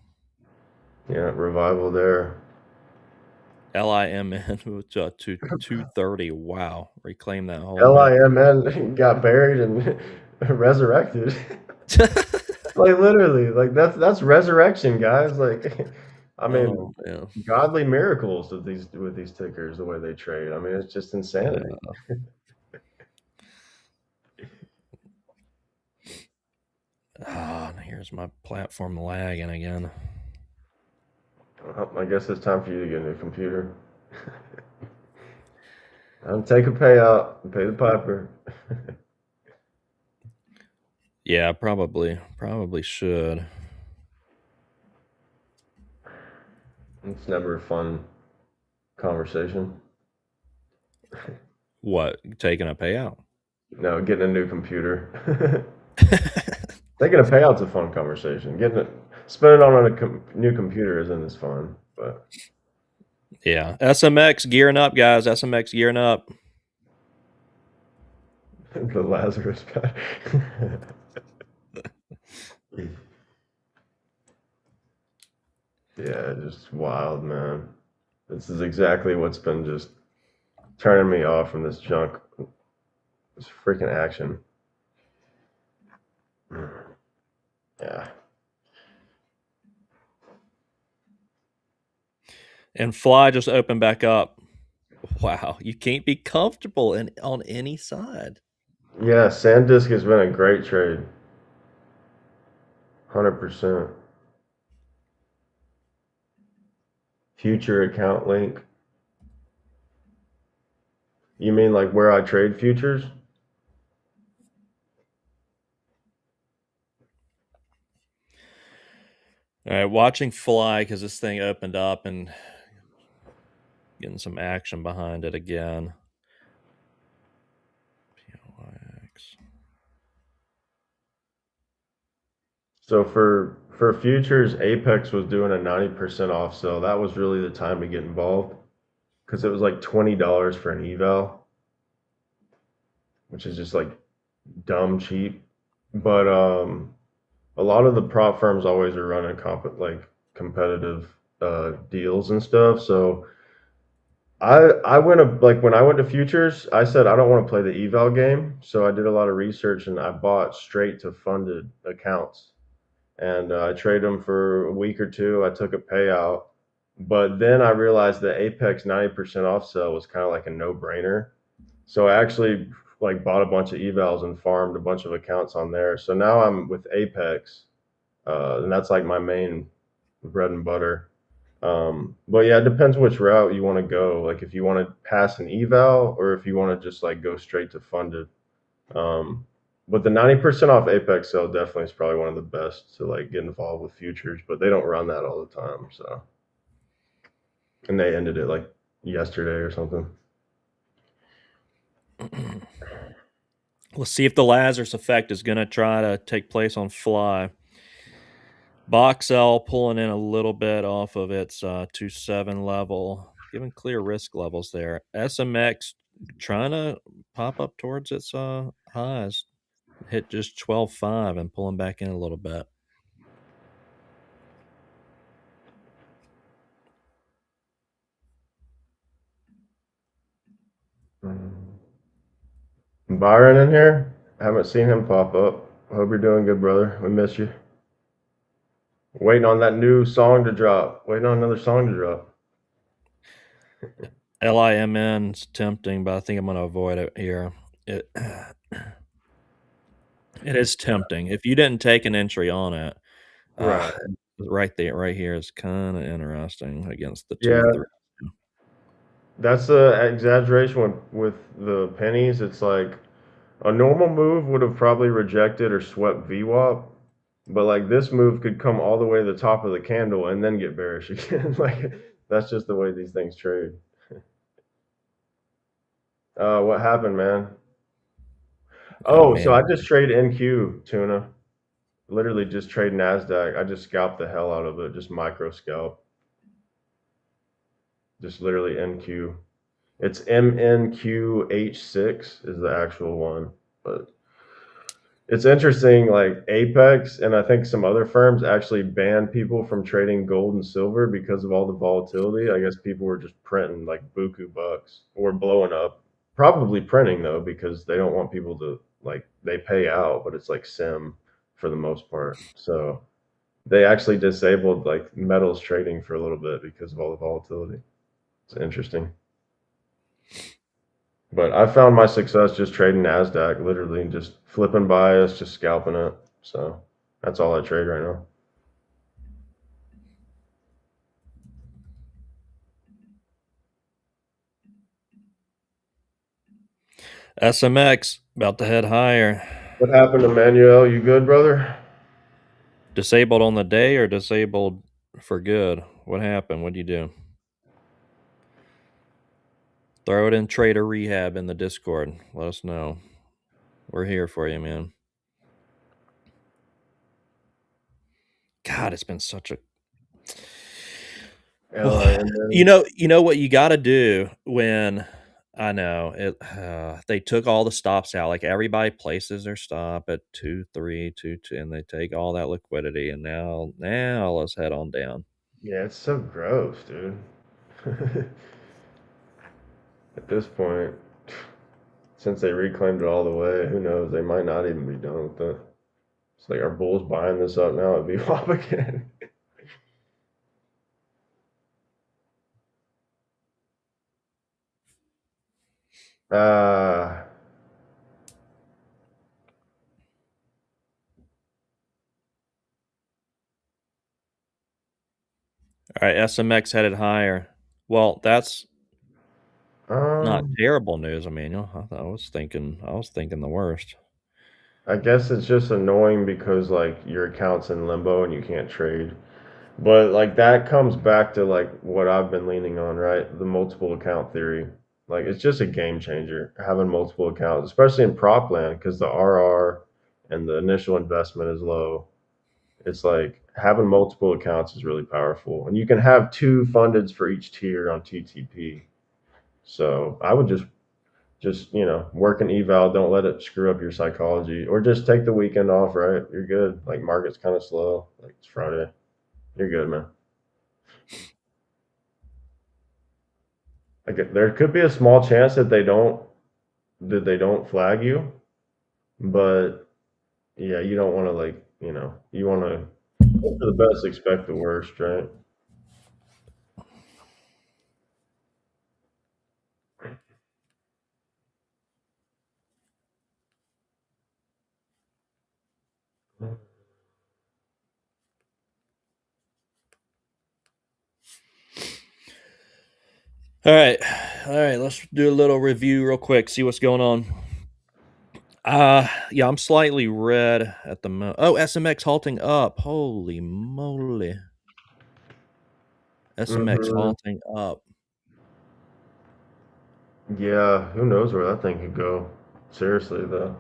S6: Yeah, revival there.
S5: LIMN to 230. Wow, reclaim that whole
S6: LIMN got buried and resurrected. Like literally, like that's resurrection, guys. Like I mean,
S5: Oh, yeah.
S6: godly miracles with these tickers, the way they trade. I mean, it's just insanity.
S5: Here's my platform lagging again.
S6: Well, I guess it's time for you to get a new computer. Take a payout and pay the piper.
S5: Yeah, probably should.
S6: It's never a fun conversation.
S5: What, taking a payout?
S6: No, getting a new computer. Taking a payout's a fun conversation. Spending it on a new computer isn't as fun, but
S5: Yeah, SMX gearing up, guys. SMX gearing up.
S6: the Lazarus pad. Yeah, just wild, man. This is exactly what's been just turning me off from this junk. This freaking action. Yeah.
S5: And FLYE just opened back up. Wow, you can't be comfortable on any side.
S6: Yeah, SanDisk has been a great trade. 100%. Future account link. You mean like where I trade futures?
S5: All right, watching FLYE because this thing opened up and getting some action behind it again. PLX.
S6: So for futures, Apex was doing a 90% off sale. That was really the time to get involved because it was like $20 for an eval, which is just like dumb cheap. But a lot of the prop firms always are running competitive deals and stuff. So I went like when I went to futures, I said I don't want to play the eval game. So I did a lot of research and I bought straight to funded accounts. And I traded them for a week or two. I took a payout, but then I realized that Apex 90% off sale was kind of like a no-brainer. So I actually like bought a bunch of evals and farmed a bunch of accounts on there. So now I'm with Apex, and that's like my main bread and butter. But yeah, it depends which route you want to go. Like if you want to pass an eval or if you want to just like go straight to funded. Um, but the 90% off Apex sale definitely is probably one of the best to like get involved with futures, but they don't run that all the time. So, and they ended it like yesterday or something.
S5: Let's see if the Lazarus effect is going to try to take place on FLYE. BOXL pulling in a little bit off of its 2.7 level, giving clear risk levels there. SMX trying to pop up towards its highs, hit just 12.5 and pulling back in a little bit.
S6: Byron in here? Haven't seen him pop up. Hope you're doing good, brother. We miss you. Waiting on that new song to drop. Waiting on another song to drop.
S5: LIMN's tempting, but I think I'm going to avoid it here. It is tempting. If you didn't take an entry on it,
S6: Right.
S5: right there, right here is kind of interesting against the
S6: Yeah,
S5: 2-3.
S6: that's the exaggeration with the pennies. It's like a normal move would have probably rejected or swept VWAP, but like this move could come all the way to the top of the candle and then get bearish again. Like that's just the way these things trade. What happened, man?
S5: Oh
S6: Oh, so
S5: man,
S6: I just trade NQ tuna. Literally just trade Nasdaq. I just scalped the hell out of it. Just micro scalp. Just literally NQ. It's MNQH6 is the actual one, but it's interesting, like Apex and I think some other firms actually banned people from trading gold and silver because of all the volatility. I guess people were just printing like buku bucks or blowing up. Probably printing though, because they don't want people to like they pay out, but it's like sim for the most part. So they actually disabled like metals trading for a little bit because of all the volatility. It's interesting. But I found my success just trading Nasdaq, literally just flipping bias, just scalping it. So that's all I trade right now.
S5: SMX about to head higher.
S6: What happened to Manuel? You good, brother?
S5: Disabled on the day or disabled for good? What happened? What'd you do? Throw it in trader rehab in the Discord. Let us know. We're here for you, man. God, it's been such a
S6: LIMN.
S5: you know what you got to do when I know it. They took all the stops out. Like everybody places their stop at 2.3, 2.2, and they take all that liquidity. And now let's head on down.
S6: Yeah, it's so gross, dude. At this point, since they reclaimed it all the way, who knows? They might not even be done with it. It's like, are bulls buying this up now at VWAP again? uh,
S5: All right, SMX headed higher. Well, that's not
S6: um,
S5: terrible news, Emmanuel. I was thinking the worst.
S6: I guess it's just annoying because like your account's in limbo and you can't trade. But like that comes back to like what I've been leaning on, right? The multiple account theory. Like it's just a game changer having multiple accounts, especially in prop land because the RR and the initial investment is low. It's like having multiple accounts is really powerful. And you can have two fundeds for each tier on TTP. So I would just work an eval, don't let it screw up your psychology. Or just take the weekend off, right? You're good. Like market's kind of slow. Like it's Friday. You're good, man. Like there could be a small chance that they don't flag you, but yeah, you don't want to like you want to hope for the best, expect the worst, right?
S5: All right, let's do a little review real quick. See what's going on. Yeah, I'm slightly red at the moment. Oh, SMX halting up. Holy moly. SMX
S6: Hmm.
S5: halting up.
S6: Yeah, who knows where that thing could go? Seriously, though,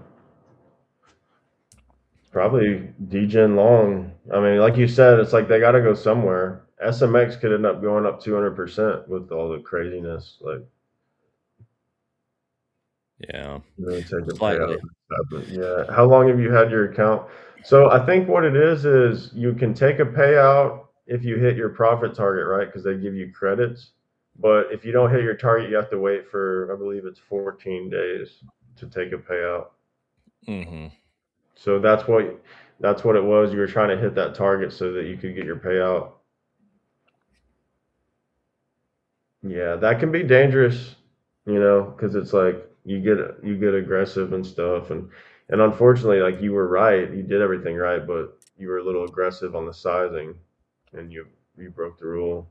S6: probably degen long. I mean, like you said, it's like they got to go somewhere. SMX could end up going up 200% with all the craziness. Like,
S5: Yeah,
S6: really take a payout.
S5: slightly.
S6: Yeah. How long have you had your account? So I think what it is you can take a payout if you hit your profit target, right? Because they give you credits. But if you don't hit your target, you have to wait for, I believe it's 14 days to take a payout.
S5: Mm-hmm.
S6: So that's what it was. You were trying to hit that target so that you could get your payout. Yeah, that can be dangerous, because it's like you get aggressive and stuff, and unfortunately, like you were right, you did everything right, but you were a little aggressive on the sizing, and you broke the rule.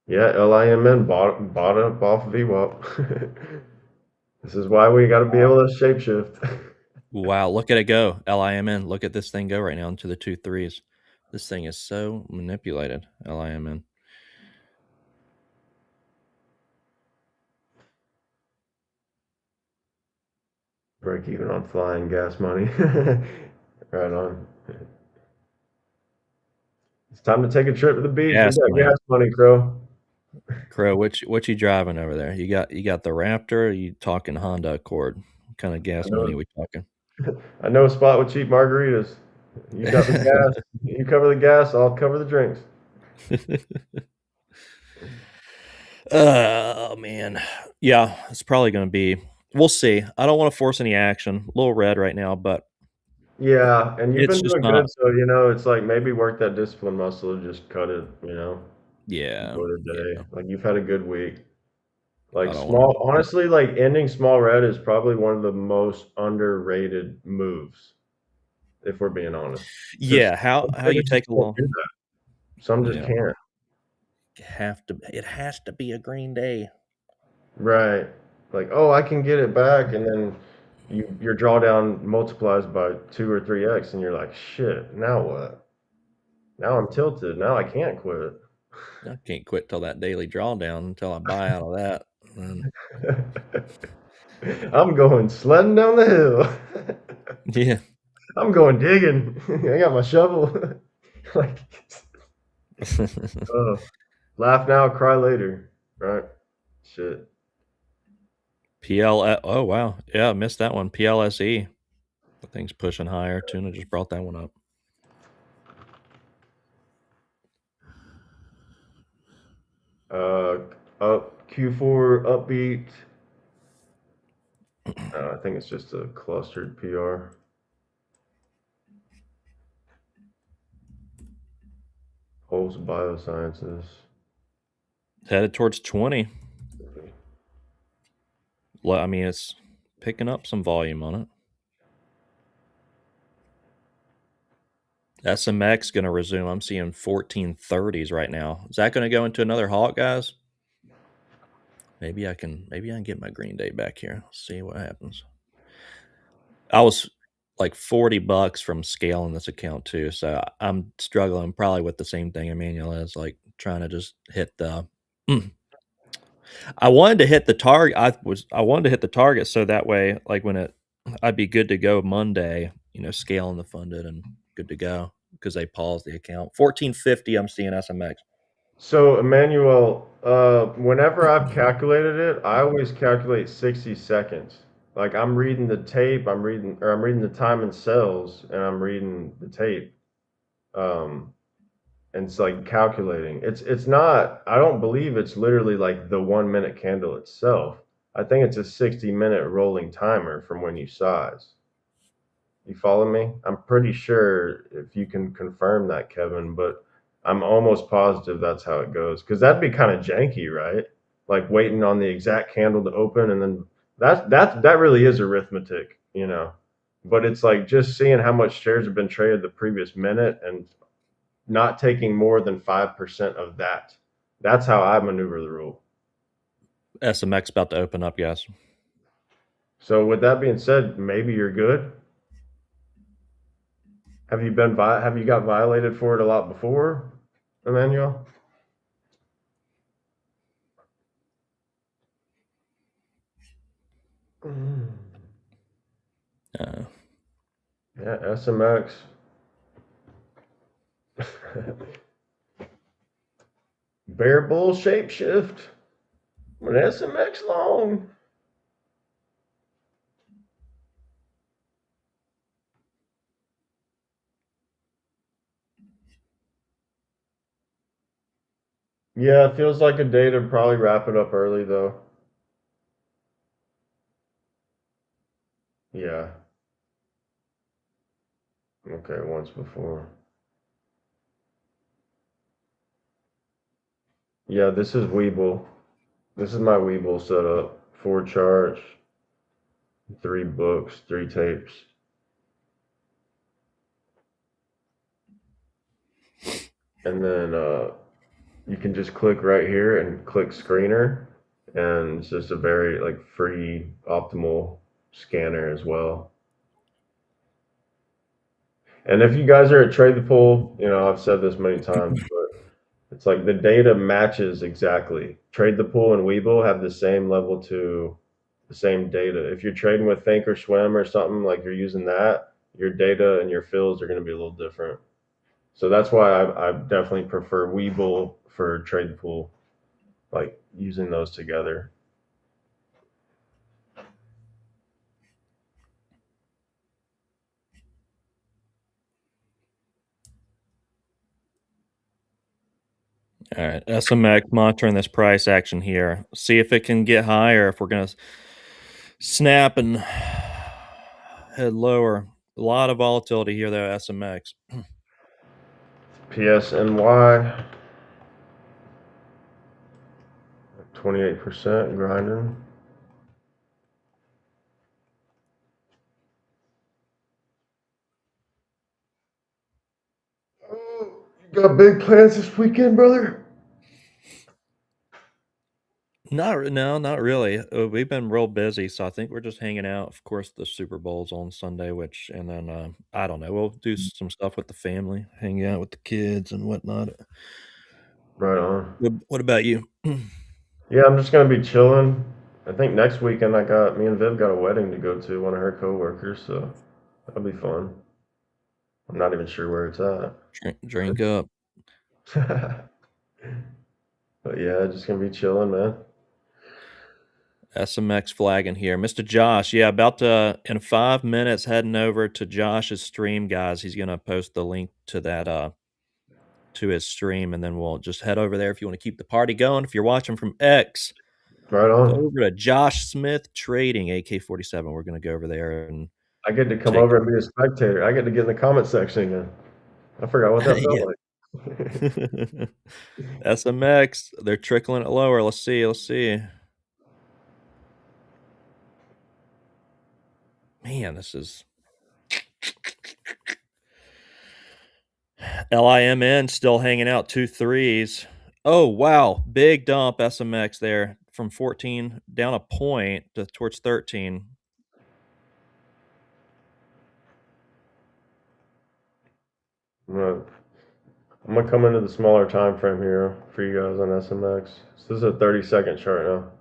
S6: Yeah, LIMN bought up off of VWAP. This is why we got to be able to shapeshift.
S5: Wow, look at it go. LIMN. Look at this thing go right now into the 2.3s. This thing is so manipulated. LIMN.
S6: Break even on flying gas money. Right on. It's time to take a trip to the beach. We
S5: Gas
S6: got
S5: money.
S6: gas money, Crow.
S5: Crow, what you driving over there? You got the Raptor, or you talking Honda Accord? What kind of
S6: I
S5: gas money
S6: know
S5: we talking?
S6: I know a spot with cheap margaritas. You got the gas. You cover the gas. I'll cover the drinks.
S5: Oh man. Yeah, it's probably gonna be, we'll see. I don't want to force any action. A little red right now, but
S6: Yeah, and you've
S5: it's
S6: been
S5: just
S6: doing
S5: not.
S6: good, so it's like maybe work that discipline muscle and just cut it.
S5: Yeah.
S6: Enjoy the
S5: Yeah.
S6: day. Like you've had a good week.
S5: I
S6: Like
S5: don't want
S6: small, honestly, like ending small red is probably one of the most underrated moves, if we're being honest.
S5: to.
S6: Because
S5: Yeah, how you
S6: traders just
S5: take a
S6: can't
S5: little.
S6: do that. Some just
S5: Yeah.
S6: can't.
S5: It has to be a green day.
S6: Right. Like, oh, I can get it back, and then your drawdown multiplies by 2 or 3x, and you're like, shit, now what? Now I'm tilted. Now I can't quit.
S5: I can't quit till that daily drawdown until I buy out of that. And
S6: I'm going sledding down the hill.
S5: yeah.
S6: I'm going digging. I got my shovel. Like, oh, laugh now, cry later, right? Shit.
S5: Oh wow. Yeah, I missed that one. PLSE. The thing's pushing higher. Tuna just brought that one up.
S6: Uh, up Q4 upbeat. I think it's just a clustered PR. Pulse Biosciences.
S5: Headed towards 20. I mean, it's picking up some volume on it. SMX going to resume. I'm seeing 1430s right now. Is that going to go into another halt, guys? Maybe I can get my green day back here. See what happens. I was like $40 from scaling this account too, so I'm struggling probably with the same thing Emmanuel is, like trying to just hit the I wanted to hit the target. I wanted to hit the target so that way, like I'd be good to go Monday. Scaling the funded and good to go because they paused the account. 1450. I'm seeing SMX.
S6: So, Emmanuel, whenever I've calculated it, I always calculate 60 seconds. Like I'm reading the tape, I'm reading the time in cells, and I'm reading the tape. Um, and it's like calculating. It's not. I don't believe it's literally like the 1 minute candle itself. I think it's a 60-minute rolling timer from when you size. You follow me? I'm pretty sure if you can confirm that, Kevin, but I'm almost positive that's how it goes. Because that'd be kind of janky, right? Like waiting on the exact candle to open, and then that really is arithmetic, you know. But it's like just seeing how much shares have been traded the previous minute and not taking more than 5% of that. That's how I maneuver the rule.
S5: SMX about to open up, guys.
S6: So with that being said, maybe you're good. Have you got violated for it a lot before, Emmanuel?
S5: Uh,
S6: Yeah, SMX. Bear bull shapeshift. An SMX long. Yeah, it feels like a day to probably wrap it up early though. Yeah. Okay, once before. Yeah, this is Weeble. This is my Weeble setup. 4 charts, 3 books, 3 tapes. And then you can just click right here and click screener, and it's just a very like free optimal scanner as well. And if you guys are at Trade the Pool, I've said this many times, but it's like the data matches exactly. Trade the Pool and Webull have the same level to the same data. If you're trading with Think or Swim or something like you're using that, your data and your fills are going to be a little different. So that's why I definitely prefer Webull for Trade the Pool, like using those together.
S5: all right, SMX monitoring this price action here. See if it can get higher. If we're gonna snap and head lower. A lot of volatility here, though. SMX.
S6: PSNY, 28% grinding. Oh, you got big plans this weekend, brother?
S5: Not really. We've been real busy, so I think we're just hanging out. Of course, the Super Bowl's on Sunday, and then I don't know. We'll do some stuff with the family, hang out with the kids and whatnot.
S6: Right on.
S5: What about you?
S6: Yeah, I'm just gonna be chilling. I think next weekend me and Viv got a wedding to go to, one of her coworkers, so that'll be fun. I'm not even sure where it's
S5: Drink up.
S6: at. But yeah, just gonna be chilling, man.
S5: SMX flagging here. Mr. Josh, yeah, about to in 5 minutes heading over to Josh's stream, guys. He's gonna post the link to that to his stream, and then we'll just head over there if you want to keep the party going. If you're watching from X,
S6: Right
S5: go
S6: on.
S5: over to Josh Smith Trading AK-47. We're gonna go over there and
S6: I get to come
S5: take
S6: over and be a spectator. I get to get in the comment section again. I forgot what that felt
S5: yeah.
S6: like.
S5: SMX, they're trickling it lower. Let's see. Man, this is LIMN still hanging out 2 3s. Oh wow, big dump SMX there from 14 down a point towards 13.
S6: Right. I'm gonna come into the smaller time frame here for you guys on SMX. So this is a 30-second chart now.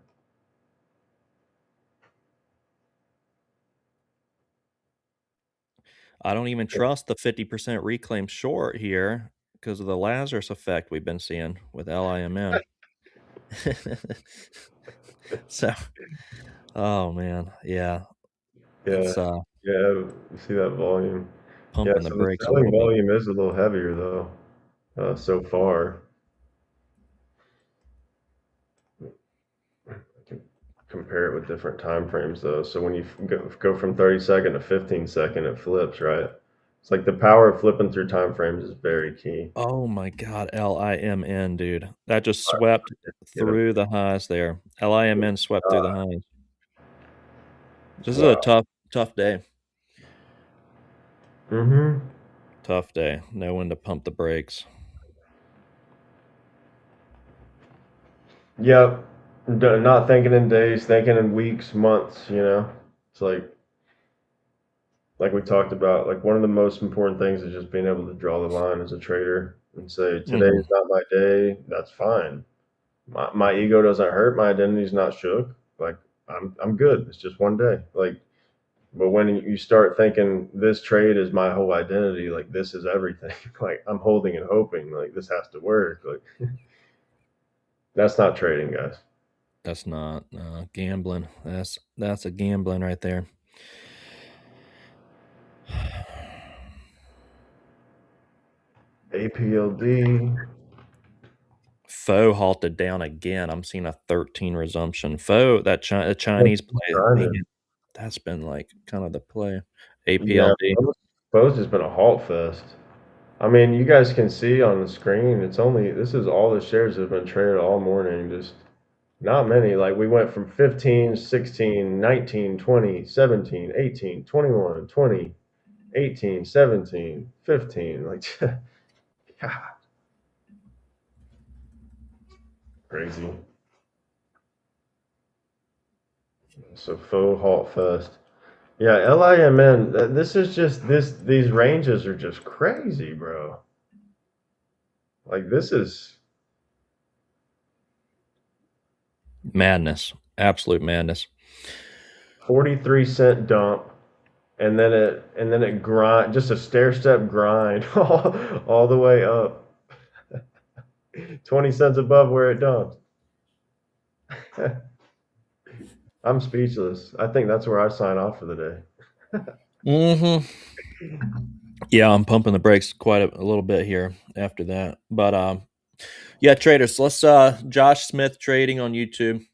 S5: I don't even trust the 50% reclaim short here because of the Lazarus effect we've been seeing with LIMN. So, oh man, yeah,
S6: Yeah,
S5: it's
S6: yeah, you see that volume. Yeah,
S5: pumping the
S6: so the
S5: brakes a
S6: selling
S5: little bit.
S6: volume is a little heavier though, so far. I can compare it with different time frames though. So when you go from 30-second to 15-second, it flips, right? It's like the power of flipping through time frames is very key.
S5: Oh my God, LIMN, dude, that just swept
S6: Get 'em.
S5: through the highs there. LIMN swept through the highs. This is a
S6: Wow.
S5: tough day.
S6: Mm-hmm.
S5: Tough day. Know when to pump the brakes.
S6: Yep. Not thinking in days, thinking in weeks, months, you know? It's like we talked about, like one of the most important things is just being able to draw the line as a trader and say,
S5: Mhm.
S6: today's not my day, that's fine. My ego doesn't hurt, my identity's not shook. Like I'm good. It's just one day. Like, but when you start thinking this trade is my whole identity, like this is everything, like I'm holding and hoping, like this has to work. Like that's not trading, guys.
S5: That's not gambling. That's a gambling right there.
S6: APLD.
S5: Faux halted down again. I'm seeing a 13 resumption. Faux that Chinese play, man,
S6: Grinding.
S5: that's been like kind of the play.
S6: Yeah,
S5: APLD.
S6: Bose has been a halt fest. I mean, you guys can see on the screen, this is all the shares that have been traded all morning. Just not many. Like we went from 15, 16, 19, 20, 17, 18, 21, 20, 18, 17, 15. Like, God, crazy. So faux halt fest. Yeah, LIMN, this is just these ranges are just crazy, bro. Like this is
S5: Madness. Absolute madness.
S6: 43-cent dump, and then it grind, just a stair step grind all the way up. 20 cents above where it dumped. I'm speechless. I think that's where I sign off for the day.
S5: Mhm. Yeah, I'm pumping the brakes quite a little bit here after that. But yeah, traders, let's Josh Smith Trading on YouTube.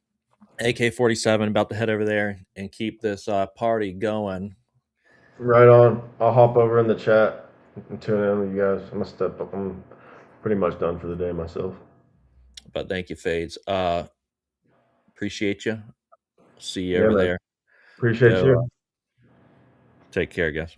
S5: AK-47 about to head over there and keep this party going.
S6: Right on. I'll hop over in the chat and tune in with you guys. I'm gonna step up. I'm pretty much done for the day myself.
S5: But thank you, Fades. Appreciate you. See you
S6: Yeah,
S5: over
S6: man.
S5: there.
S6: Appreciate
S5: Go
S6: you.
S5: take care, guys.